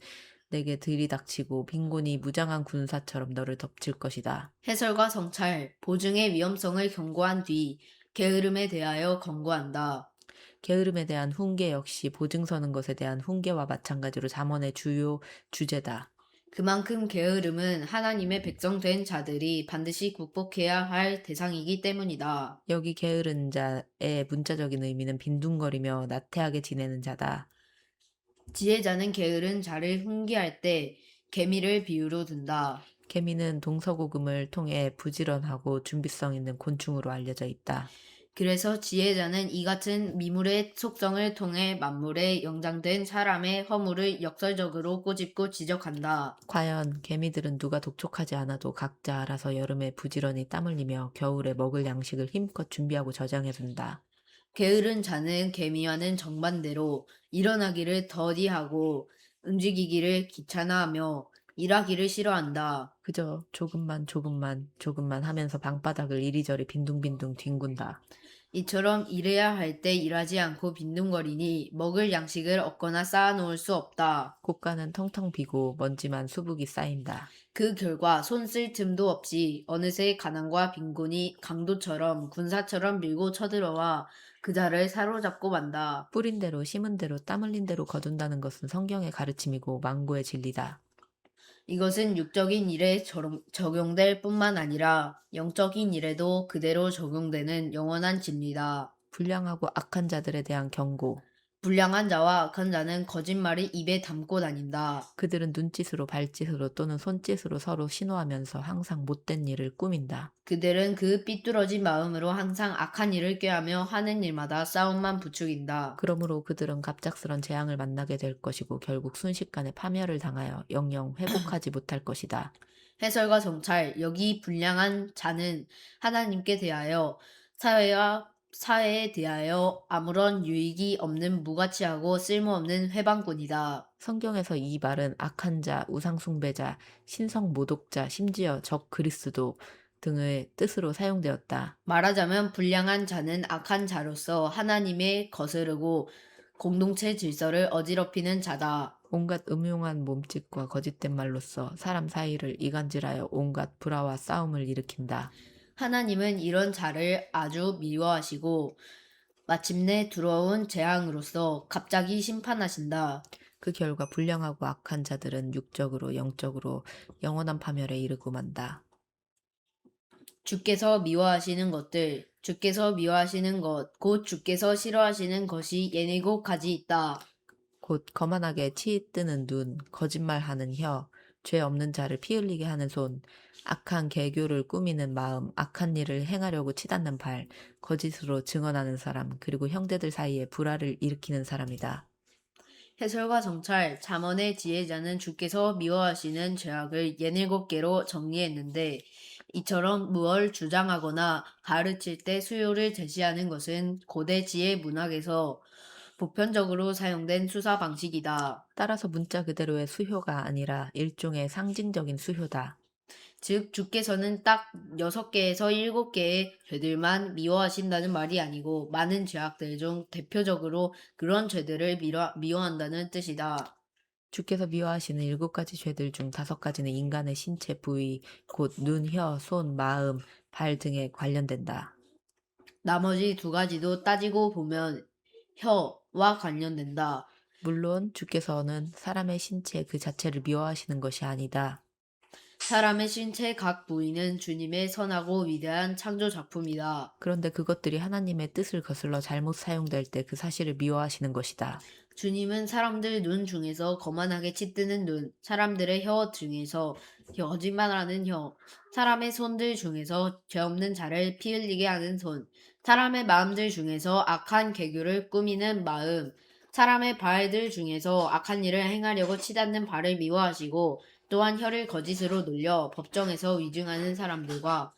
내게 들이닥치고 빈곤이 무장한 군사처럼 너를 덮칠 것이다.
해설과 성찰, 보증의 위험성을 경고한 뒤 게으름에 대하여 권고한다.
게으름에 대한 훈계 역시 보증 서는 것에 대한 훈계와 마찬가지로 잠언의 주요 주제다.
그만큼 게으름은 하나님의 백성 된 자들이 반드시 극복해야 할 대상이기 때문이다.
여기 게으른 자의 문자적인 의미는 빈둥거리며 나태하게 지내는 자다.
지혜자는 게으른 자를 훈계할 때 개미를 비유로 든다.
개미는 동서고금을 통해 부지런하고 준비성 있는 곤충으로 알려져 있다.
그래서 지혜자는 이 같은 미물의 속성을 통해 만물에 영장된 사람의 허물을 역설적으로 꼬집고 지적한다.
과연 개미들은 누가 독촉하지 않아도 각자 알아서 여름에 부지런히 땀 흘리며 겨울에 먹을 양식을 힘껏 준비하고 저장해 둔다.
게으른 자는 개미와는 정반대로 일어나기를 더디하고 움직이기를 귀찮아하며 일하기를 싫어한다.
그저 조금만 하면서 방바닥을 이리저리 빈둥빈둥 뒹군다.
이처럼 일해야 할 때 일하지 않고 빈둥거리니 먹을 양식을 얻거나 쌓아놓을 수 없다.
곳간은 텅텅 비고 먼지만 수북이 쌓인다.
그 결과 손 쓸 틈도 없이 어느새 가난과 빈곤이 강도처럼 군사처럼 밀고 쳐들어와 그자를 사로잡고 만다.
뿌린 대로 심은 대로 땀 흘린 대로 거둔다는 것은 성경의 가르침이고 망고의 진리다.
이것은 육적인 일에 적용될 뿐만 아니라 영적인 일에도 그대로 적용되는 영원한 진리다.
불량하고 악한 자들에 대한 경고.
불량한 자와 악한 자는 거짓말을 입에 담고 다닌다.
그들은 눈짓으로 발짓으로 또는 손짓으로 서로 신호하면서 항상 못된 일을 꾸민다.
그들은 그 삐뚤어진 마음으로 항상 악한 일을 꾀하며 하는 일마다 싸움만 부추긴다.
그러므로 그들은 갑작스런 재앙을 만나게 될 것이고 결국 순식간에 파멸을 당하여 영영 회복하지 못할 것이다.
해설과 정찰, 여기 불량한 자는 하나님께 대하여 사회에 대하여 아무런 유익이 없는 무가치하고 쓸모없는 회방꾼이다.
성경에서 이 말은 악한 자, 우상숭배자, 신성 모독자, 심지어 적 그리스도 등의 뜻으로 사용되었다.
말하자면 불량한 자는 악한 자로서 하나님의 거스르고 공동체 질서를 어지럽히는 자다.
온갖 음흉한 몸짓과 거짓된 말로써 사람 사이를 이간질하여 온갖 불화와 싸움을 일으킨다.
하나님은 이런 자를 아주 미워하시고 마침내 들어온 재앙으로서 갑자기 심판하신다.
그 결과 불량하고 악한 자들은 육적으로 영적으로 영원한 파멸에 이르고 만다.
주께서 미워하시는 것들, 주께서 미워하시는 것, 곧 주께서 싫어하시는 것이 예닐곱 가지 있다.
곧 거만하게 치뜨는 눈, 거짓말하는 혀, 죄 없는 자를 피 흘리게 하는 손, 악한 계교를 꾸미는 마음, 악한 일을 행하려고 치닫는 발, 거짓으로 증언하는 사람, 그리고 형제들 사이에 불화를 일으키는 사람이다.
해설과 정찰, 잠언의 지혜자는 주께서 미워하시는 죄악을 예닐곱 개로 정리했는데 이처럼 무엇을 주장하거나 가르칠 때 수요를 제시하는 것은 고대 지혜 문학에서 보편적으로 사용된 수사 방식이다.
따라서 문자 그대로의 수효가 아니라 일종의 상징적인 수효다.
즉 주께서는 딱 6개에서 7개의 죄들만 미워하신다는 말이 아니고 많은 죄악들 중 대표적으로 그런 죄들을 미워한다는 뜻이다.
주께서 미워하시는 7가지 죄들 중 5가지는 인간의 신체 부위, 곧 눈, 혀, 손, 마음, 발 등에 관련된다.
나머지 2가지도 따지고 보면 혀와 관련된다.
물론 주께서는 사람의 신체 그 자체를 미워하시는 것이 아니다.
사람의 신체 각 부위는 주님의 선하고 위대한 창조 작품이다.
그런데 그것들이 하나님의 뜻을 거슬러 잘못 사용될 때 그 사실을 미워하시는 것이다.
주님은 사람들 눈 중에서 거만하게 치뜨는 눈, 사람들의 혀 중에서 거짓말하는 혀, 사람의 손들 중에서 죄 없는 자를 피 흘리게 하는 손, 사람의 마음들 중에서 악한 계교를 꾸미는 마음, 사람의 발들 중에서 악한 일을 행하려고 치닫는 발을 미워하시고 또한 혀를 거짓으로 놀려 법정에서 위증하는 사람들과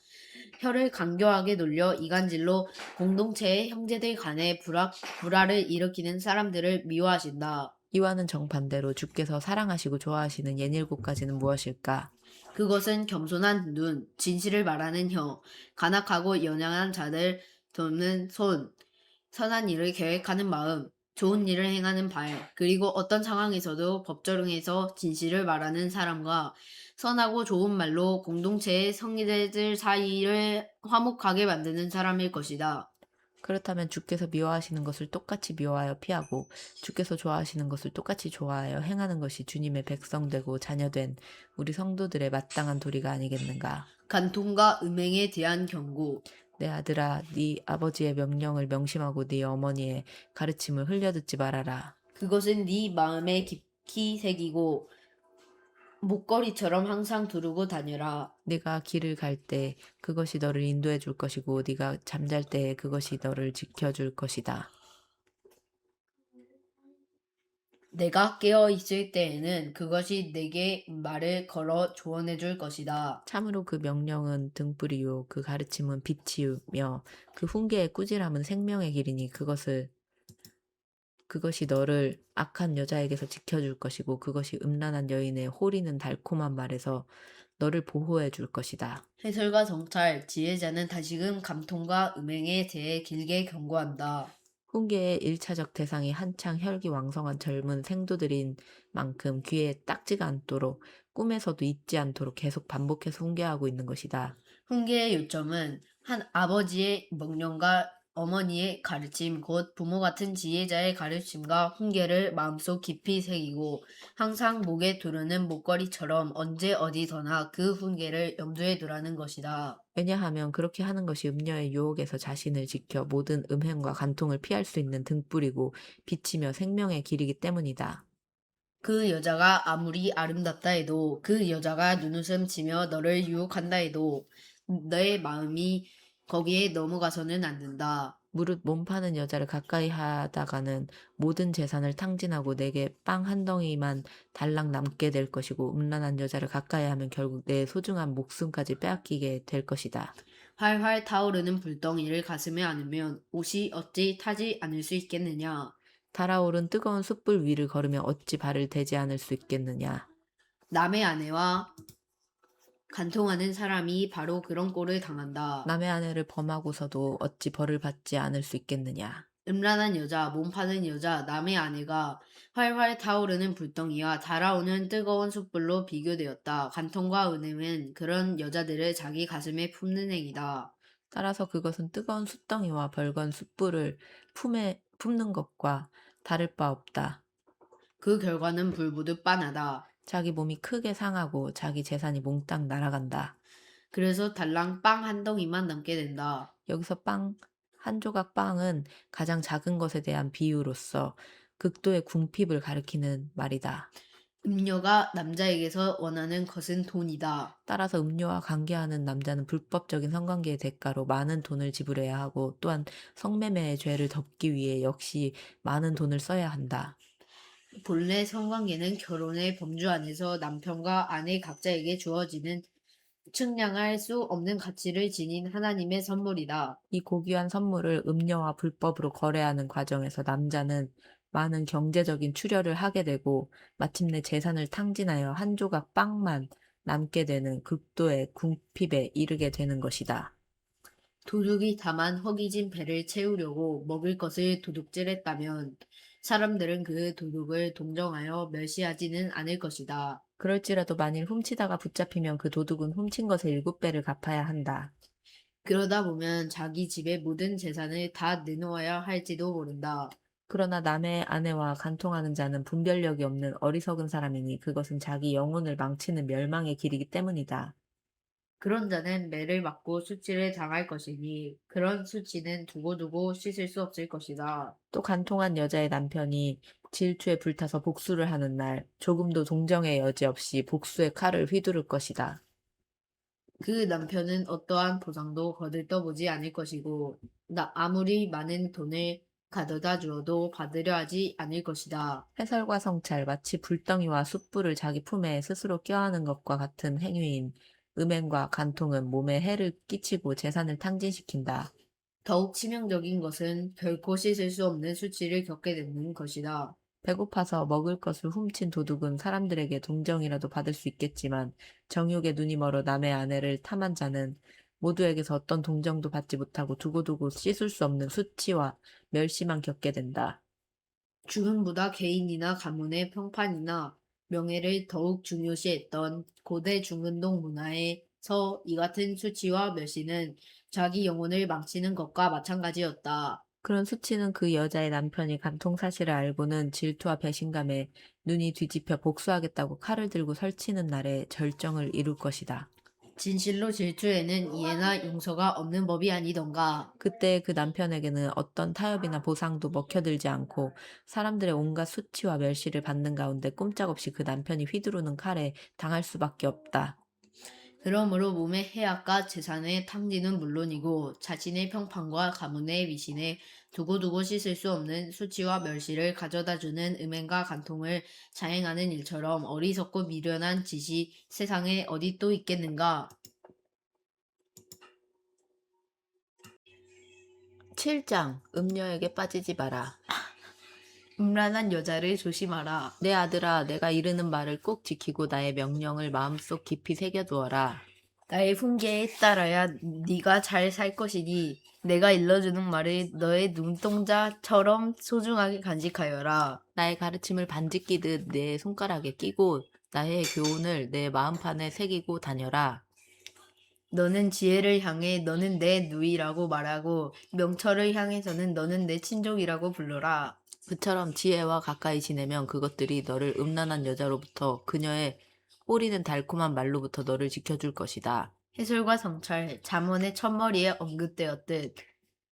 혀를 간교하게 놀려 이간질로 공동체의 형제들 간에 불화를 일으키는 사람들을 미워하신다.
이와는 정반대로 주께서 사랑하시고 좋아하시는 예닐곱 가지는 무엇일까?
그것은 겸손한 눈, 진실을 말하는 혀, 간악하고 연약한 자들 돕는 손, 선한 일을 계획하는 마음, 좋은 일을 행하는 발, 그리고 어떤 상황에서도 법조응해서 진실을 말하는 사람과 선하고 좋은 말로 공동체의 성리들 사이를 화목하게 만드는 사람일 것이다.
그렇다면 주께서 미워하시는 것을 똑같이 미워하여 피하고 주께서 좋아하시는 것을 똑같이 좋아하여 행하는 것이 주님의 백성되고 자녀된 우리 성도들의 마땅한 도리가 아니겠는가?
간통과 음행에 대한 경고.
내 아들아, 네 아버지의 명령을 명심하고 네 어머니의 가르침을 흘려듣지 말아라.
그것은 네 마음에 깊이 새기고 목걸이처럼 항상 두르고 다녀라.
네가 길을 갈 때 그것이 너를 인도해 줄 것이고 네가 잠잘 때 그것이 너를 지켜 줄 것이다.
내가 깨어 있을 때에는 그것이 내게 말을 걸어 조언해 줄 것이다.
참으로 그 명령은 등불이요 그 가르침은 빛이며 그 훈계의 꾸지람은 생명의 길이니 그것이 너를 악한 여자에게서 지켜줄 것이고 그것이 음란한 여인의 호리는 달콤한 말에서 너를 보호해 줄 것이다.
해설과 정찰, 지혜자는 다시금 감통과 음행에 대해 길게 경고한다.
훈계의 1차적 대상이 한창 혈기왕성한 젊은 생도들인 만큼 귀에 딱지가 않도록 꿈에서도 잊지 않도록 계속 반복해서 훈계하고 있는 것이다.
훈계의 요점은 한 아버지의 명령과 어머니의 가르침, 곧 부모 같은 지혜자의 가르침과 훈계를 마음속 깊이 새기고 항상 목에 두르는 목걸이처럼 언제 어디서나 그 훈계를 염두에 두라는 것이다.
왜냐하면 그렇게 하는 것이 음녀의 유혹에서 자신을 지켜 모든 음행과 간통을 피할 수 있는 등불이고 빛이며 생명의 길이기 때문이다.
그 여자가 아무리 아름답다 해도 그 여자가 눈웃음 치며 너를 유혹한다 해도 내 마음이 거기에 넘어가서는 안 된다.
무릇 몸 파는 여자를 가까이 하다가는 모든 재산을 탕진하고 내게 빵 한 덩이만 달랑 남게 될 것이고 음란한 여자를 가까이 하면 결국 내 소중한 목숨까지 빼앗기게 될 것이다.
활활 타오르는 불덩이를 가슴에 안으면 옷이 어찌 타지 않을 수 있겠느냐.
달아오른 뜨거운 숯불 위를 걸으며 어찌 발을 대지 않을 수 있겠느냐.
남의 아내와 간통하는 사람이 바로 그런 꼴을 당한다.
남의 아내를 범하고서도 어찌 벌을 받지 않을 수 있겠느냐.
음란한 여자, 몸 파는 여자, 남의 아내가 활활 타오르는 불덩이와 달아오는 뜨거운 숯불로 비교되었다. 간통과 은행은 그런 여자들을 자기 가슴에 품는 행위다.
따라서 그것은 뜨거운 숯덩이와 벌건 숯불을 품에 품는 것과 다를 바 없다.
그 결과는 불보듯 빤하다.
자기 몸이 크게 상하고 자기 재산이 몽땅 날아간다.
그래서 달랑 빵 한 덩이만 남게 된다.
여기서 한 조각 빵은 가장 작은 것에 대한 비유로서 극도의 궁핍을 가리키는 말이다.
음녀가 남자에게서 원하는 것은 돈이다.
따라서 음료와 관계하는 남자는 불법적인 성관계의 대가로 많은 돈을 지불해야 하고 또한 성매매의 죄를 덮기 위해 역시 많은 돈을 써야 한다.
본래 성관계는 결혼의 범주 안에서 남편과 아내 각자에게 주어지는 측량할 수 없는 가치를 지닌 하나님의 선물이다.
이 고귀한 선물을 음료와 불법으로 거래하는 과정에서 남자는 많은 경제적인 출혈을 하게 되고 마침내 재산을 탕진하여 한 조각 빵만 남게 되는 극도의 궁핍에 이르게 되는 것이다.
도둑이 다만 허기진 배를 채우려고 먹을 것을 도둑질했다면 사람들은 그 도둑을 동정하여 멸시하지는 않을 것이다.
그럴지라도 만일 훔치다가 붙잡히면 그 도둑은 훔친 것의 7배를 갚아야 한다.
그러다 보면 자기 집의 모든 재산을 다 내놓아야 할지도 모른다.
그러나 남의 아내와 간통하는 자는 분별력이 없는 어리석은 사람이니 그것은 자기 영혼을 망치는 멸망의 길이기 때문이다.
그런 자는 매를 맞고 수치를 당할 것이니 그런 수치는 두고두고 씻을 수 없을 것이다.
또 간통한 여자의 남편이 질투에 불타서 복수를 하는 날 조금도 동정의 여지 없이 복수의 칼을 휘두를 것이다.
그 남편은 어떠한 보상도 거들떠보지 않을 것이고 아무리 많은 돈을 가져다 주어도 받으려 하지 않을 것이다.
해설과 성찰, 마치 불덩이와 숯불을 자기 품에 스스로 껴안은 것과 같은 행위인 음행과 간통은 몸에 해를 끼치고 재산을 탕진시킨다.
더욱 치명적인 것은 결코 씻을 수 없는 수치를 겪게 되는 것이다.
배고파서 먹을 것을 훔친 도둑은 사람들에게 동정이라도 받을 수 있겠지만 정욕에 눈이 멀어 남의 아내를 탐한 자는 모두에게서 어떤 동정도 받지 못하고 두고두고 씻을 수 없는 수치와 멸시만 겪게 된다.
죽음보다 개인이나 가문의 평판이나 명예를 더욱 중요시했던 고대 중근동 문화에서 이 같은 수치와 멸시는 자기 영혼을 망치는 것과 마찬가지였다.
그런 수치는 그 여자의 남편이 간통 사실을 알고는 질투와 배신감에 눈이 뒤집혀 복수하겠다고 칼을 들고 설치는 날에 절정을 이룰 것이다.
진실로 질투에는 이해나 용서가 없는 법이 아니던가.
그때 그 남편에게는 어떤 타협이나 보상도 먹혀들지 않고 사람들의 온갖 수치와 멸시를 받는 가운데 꼼짝없이 그 남편이 휘두르는 칼에 당할 수밖에 없다.
그러므로 몸의 해악과 재산의 탕진은 물론이고 자신의 평판과 가문의 미신에 두고두고 씻을 수 없는 수치와 멸시를 가져다주는 음행과 간통을 자행하는 일처럼 어리석고 미련한 짓이 세상에 어디 또 있겠는가?
7장 음녀에게 빠지지 마라.
음란한 여자를 조심하라.
내 아들아, 내가 이르는 말을 꼭 지키고 나의 명령을 마음속 깊이 새겨두어라.
나의 훈계에 따라야 네가 잘 살 것이니 내가 일러주는 말을 너의 눈동자처럼 소중하게 간직하여라.
나의 가르침을 반지 끼듯 내 손가락에 끼고 나의 교훈을 내 마음판에 새기고 다녀라.
너는 지혜를 향해 너는 내 누이라고 말하고 명철을 향해서는 너는 내 친족이라고 불러라.
그처럼 지혜와 가까이 지내면 그것들이 너를 음란한 여자로부터 그녀의 꼬리는 달콤한 말로부터 너를 지켜줄 것이다.
해설과 성찰, 잠언의 첫머리에 언급되었듯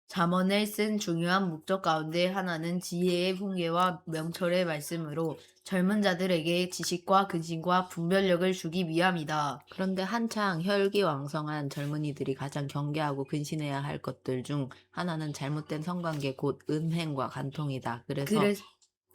잠언을 쓴 중요한 목적 가운데 하나는 지혜의 훈계와 명철의 말씀으로 젊은 자들에게 지식과 근신과 분별력을 주기 위함이다.
그런데 한창 혈기왕성한 젊은이들이 가장 경계하고 근신해야 할 것들 중 하나는 잘못된 성관계 곧 음행과 간통이다.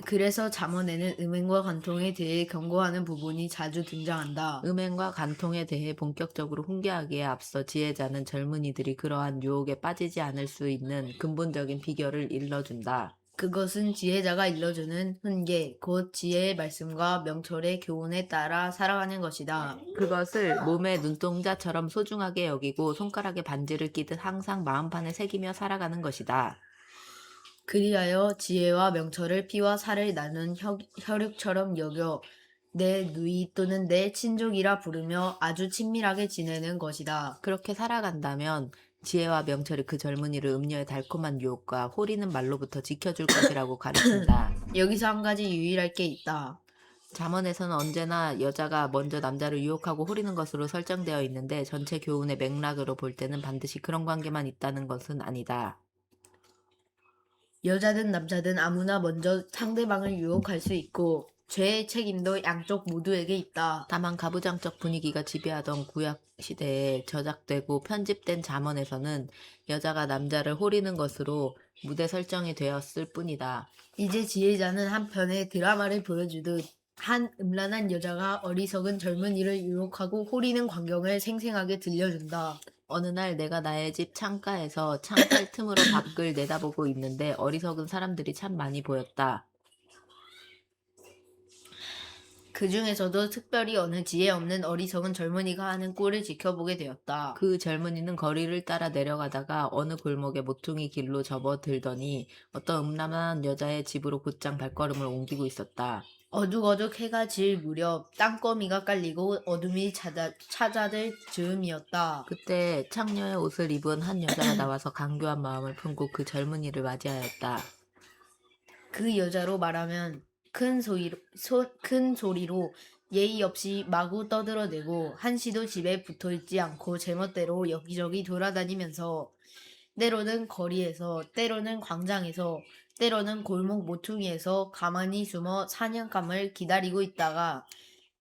그래서 잠언에는 음행과 간통에 대해 경고하는 부분이 자주 등장한다.
음행과 간통에 대해 본격적으로 훈계하기에 앞서 지혜자는 젊은이들이 그러한 유혹에 빠지지 않을 수 있는 근본적인 비결을 일러준다.
그것은 지혜자가 일러주는 훈계, 곧 지혜의 말씀과 명철의 교훈에 따라 살아가는 것이다.
그것을 몸의 눈동자처럼 소중하게 여기고 손가락에 반지를 끼듯 항상 마음판에 새기며 살아가는 것이다.
그리하여 지혜와 명철을 피와 살을 나눈 혈육처럼 여겨 내 누이 또는 내 친족이라 부르며 아주 친밀하게 지내는 것이다.
그렇게 살아간다면 지혜와 명철이 그 젊은이를 음녀의 달콤한 유혹과 호리는 말로부터 지켜줄 것이라고 가르친다.
여기서 한 가지 유의할 게 있다.
잠언에서는 언제나 여자가 먼저 남자를 유혹하고 호리는 것으로 설정되어 있는데 전체 교훈의 맥락으로 볼 때는 반드시 그런 관계만 있다는 것은 아니다.
여자든 남자든 아무나 먼저 상대방을 유혹할 수 있고 죄의 책임도 양쪽 모두에게 있다.
다만 가부장적 분위기가 지배하던 구약 시대에 저작되고 편집된 잠언에서는 여자가 남자를 호리는 것으로 무대 설정이 되었을 뿐이다.
이제 지혜자는 한편의 드라마를 보여주듯 한 음란한 여자가 어리석은 젊은이를 유혹하고 호리는 광경을 생생하게 들려준다.
어느 날 내가 나의 집 창가에서 창살 틈으로 밖을 내다보고 있는데 어리석은 사람들이 참 많이 보였다.
그 중에서도 특별히 어느 지혜 없는 어리석은 젊은이가 하는 꼴을 지켜보게 되었다.
그 젊은이는 거리를 따라 내려가다가 어느 골목에 모퉁이 길로 접어들더니 어떤 음란한 여자의 집으로 곧장 발걸음을 옮기고 있었다.
어둑어둑 해가 질 무렵 땅거미가 깔리고 어둠이 찾아들 즈음이었다.
그때 창녀의 옷을 입은 한 여자가 나와서 간교한 마음을 품고 그 젊은이를 맞이하였다.
그 여자로 말하면 큰 소리로 예의 없이 마구 떠들어대고 한시도 집에 붙어있지 않고 제멋대로 여기저기 돌아다니면서 때로는 거리에서 때로는 광장에서 때로는 골목 모퉁이에서 가만히 숨어 사냥감을 기다리고 있다가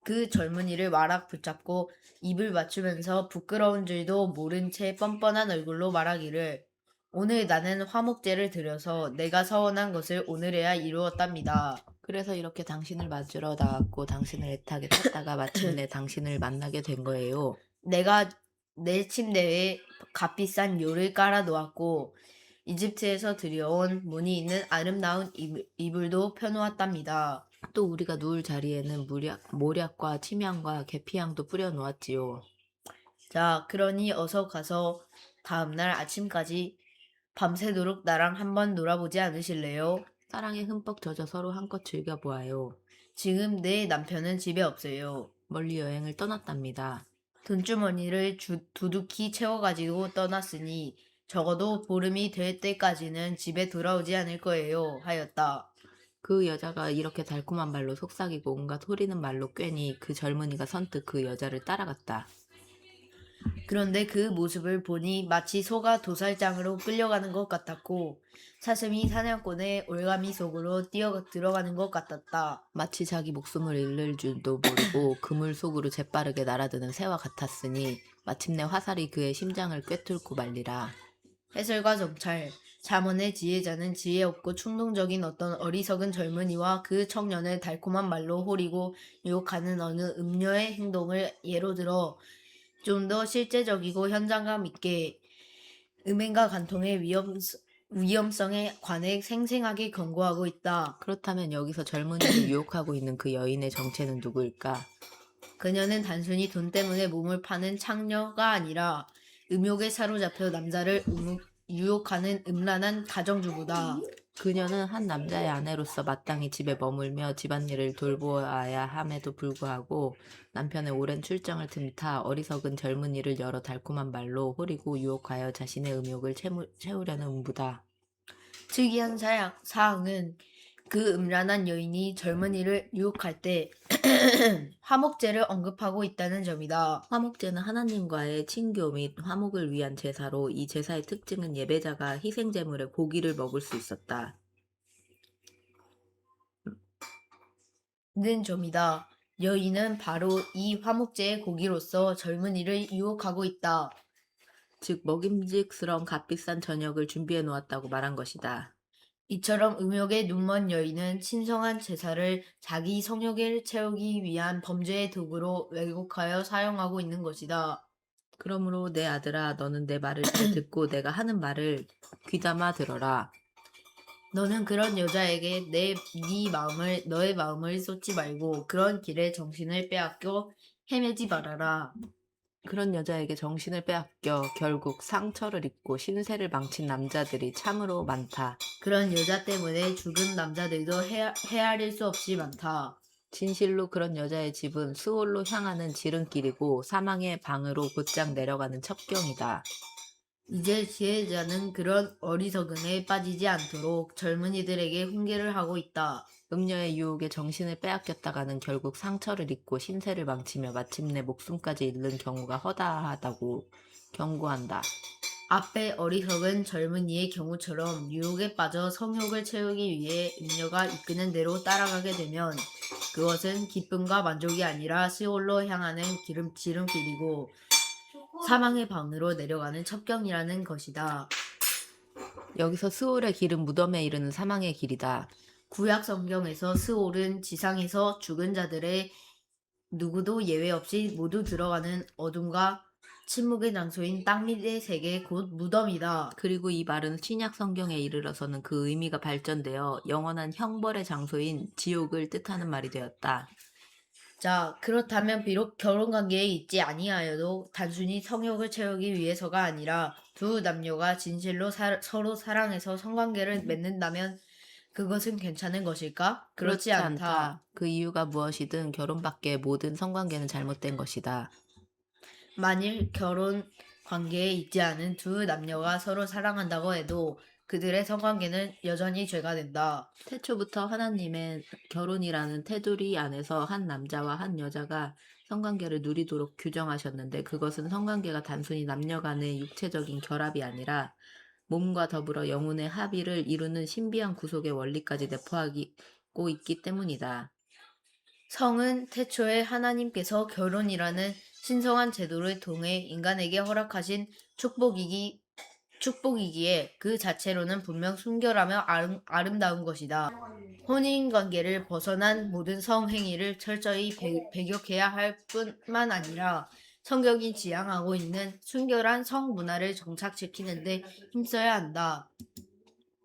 그 젊은이를 와락 붙잡고 입을 맞추면서 부끄러운 줄도 모른 채 뻔뻔한 얼굴로 말하기를 오늘 나는 화목제를 드려서 내가 서원한 것을 오늘에야 이루었답니다.
그래서 이렇게 당신을 맞으러 나왔고 당신을 애타게 찾다가 마침내 당신을 만나게 된 거예요.
내가 내 침대에 값비싼 요를 깔아 놓았고 이집트에서 들여온 무늬 있는 아름다운 이불도 펴놓았답니다.
또 우리가 누울 자리에는 모략과 침향과 계피향도 뿌려 놓았지요.
자, 그러니 어서 가서 다음날 아침까지 밤새도록 나랑 한번 놀아보지 않으실래요?
사랑에 흠뻑 젖어 서로 한껏 즐겨보아요.
지금 내 남편은 집에 없어요.
멀리 여행을 떠났답니다.
돈주머니를 두둑히 채워가지고 떠났으니 적어도 보름이 될 때까지는 집에 돌아오지 않을 거예요. 하였다.
그 여자가 이렇게 달콤한 말로 속삭이고 온갖 소리는 말로 꿰니 그 젊은이가 선뜻 그 여자를 따라갔다.
그런데 그 모습을 보니 마치 소가 도살장으로 끌려가는 것 같았고 사슴이 사냥꾼의 올가미 속으로 뛰어 들어가는 것 같았다.
마치 자기 목숨을 잃을 줄도 모르고 그물 속으로 재빠르게 날아드는 새와 같았으니 마침내 화살이 그의 심장을 꿰뚫고 말리라.
해설과 정찰. 잠언의 지혜자는 지혜 없고 충동적인 어떤 어리석은 젊은이와 그 청년을 달콤한 말로 호리고 유혹하는 어느 음녀의 행동을 예로 들어 좀 더 실제적이고 현장감 있게 음행과 간통의 위험성에 관해 생생하게 경고하고 있다.
그렇다면 여기서 젊은이를 유혹하고 있는 그 여인의 정체는 누구일까?
그녀는 단순히 돈 때문에 몸을 파는 창녀가 아니라 음욕에 사로잡혀 남자를 유혹하는 음란한 가정주부다.
그녀는 한 남자의 아내로서 마땅히 집에 머물며 집안일을 돌보아야 함에도 불구하고 남편의 오랜 출장을 틈타 어리석은 젊은이를 여러 달콤한 말로 호리고 유혹하여 자신의 음욕을 채우려는 음부다.
특이한 사항은 그 음란한 여인이 젊은이를 유혹할 때 화목제를 언급하고 있다는 점이다.
화목제는 하나님과의 친교 및 화목을 위한 제사로 이 제사의 특징은 예배자가 희생제물의 고기를 먹을 수 있었다.
는 점이다. 여인은 바로 이 화목제의 고기로서 젊은이를 유혹하고 있다.
즉 먹임직스러운 값비싼 저녁을 준비해 놓았다고 말한 것이다.
이처럼 음욕에 눈먼 여인은 신성한 제사를 자기 성욕을 채우기 위한 범죄의 도구로 왜곡하여 사용하고 있는 것이다.
그러므로 내 아들아 너는 내 말을 잘 듣고 내가 하는 말을 귀담아 들어라.
너는 그런 여자에게 너의 마음을 쏟지 말고 그런 길에 정신을 빼앗겨 헤매지 말아라.
그런 여자에게 정신을 빼앗겨 결국 상처를 입고 신세를 망친 남자들이 참으로 많다.
그런 여자 때문에 죽은 남자들도 헤아릴 수 없이 많다.
진실로 그런 여자의 집은 수월로 향하는 지름길이고 사망의 방으로 곧장 내려가는 첩경이다.
이제 지혜자는 그런 어리석음에 빠지지 않도록 젊은이들에게 훈계를 하고 있다.
음녀의 유혹에 정신을 빼앗겼다가는 결국 상처를 입고 신세를 망치며 마침내 목숨까지 잃는 경우가 허다하다고 경고한다.
앞에 어리석은 젊은이의 경우처럼 유혹에 빠져 성욕을 채우기 위해 음녀가 이끄는 대로 따라가게 되면 그것은 기쁨과 만족이 아니라 시올로 향하는 지름길이고 사망의 방으로 내려가는 첩경이라는 것이다.
여기서 스올의 길은 무덤에 이르는 사망의 길이다.
구약 성경에서 스올은 지상에서 죽은 자들의 누구도 예외 없이 모두 들어가는 어둠과 침묵의 장소인 땅 밑의 세계 곧 무덤이다.
그리고 이 말은 신약 성경에 이르러서는 그 의미가 발전되어 영원한 형벌의 장소인 지옥을 뜻하는 말이 되었다.
자, 그렇다면 비록 결혼 관계에 있지 아니하여도 단순히 성욕을 채우기 위해서가 아니라 두 남녀가 진실로 서로 사랑해서 성관계를 맺는다면 그것은 괜찮은 것일까? 그렇지 않다.
그 이유가 무엇이든 결혼 밖의 모든 성관계는 잘못된 것이다.
만일 결혼 관계에 있지 않은 두 남녀가 서로 사랑한다고 해도 그들의 성관계는 여전히 죄가 된다.
태초부터 하나님은 결혼이라는 테두리 안에서 한 남자와 한 여자가 성관계를 누리도록 규정하셨는데 그것은 성관계가 단순히 남녀 간의 육체적인 결합이 아니라 몸과 더불어 영혼의 합의를 이루는 신비한 구속의 원리까지 내포하고 있기 때문이다.
성은 태초에 하나님께서 결혼이라는 신성한 제도를 통해 인간에게 허락하신 축복이기에 그 자체로는 분명 순결하며 아름다운 것이다. 혼인 관계를 벗어난 모든 성행위를 철저히 배격해야 할 뿐만 아니라 성경이 지향하고 있는 순결한 성 문화를 정착시키는 데 힘써야 한다.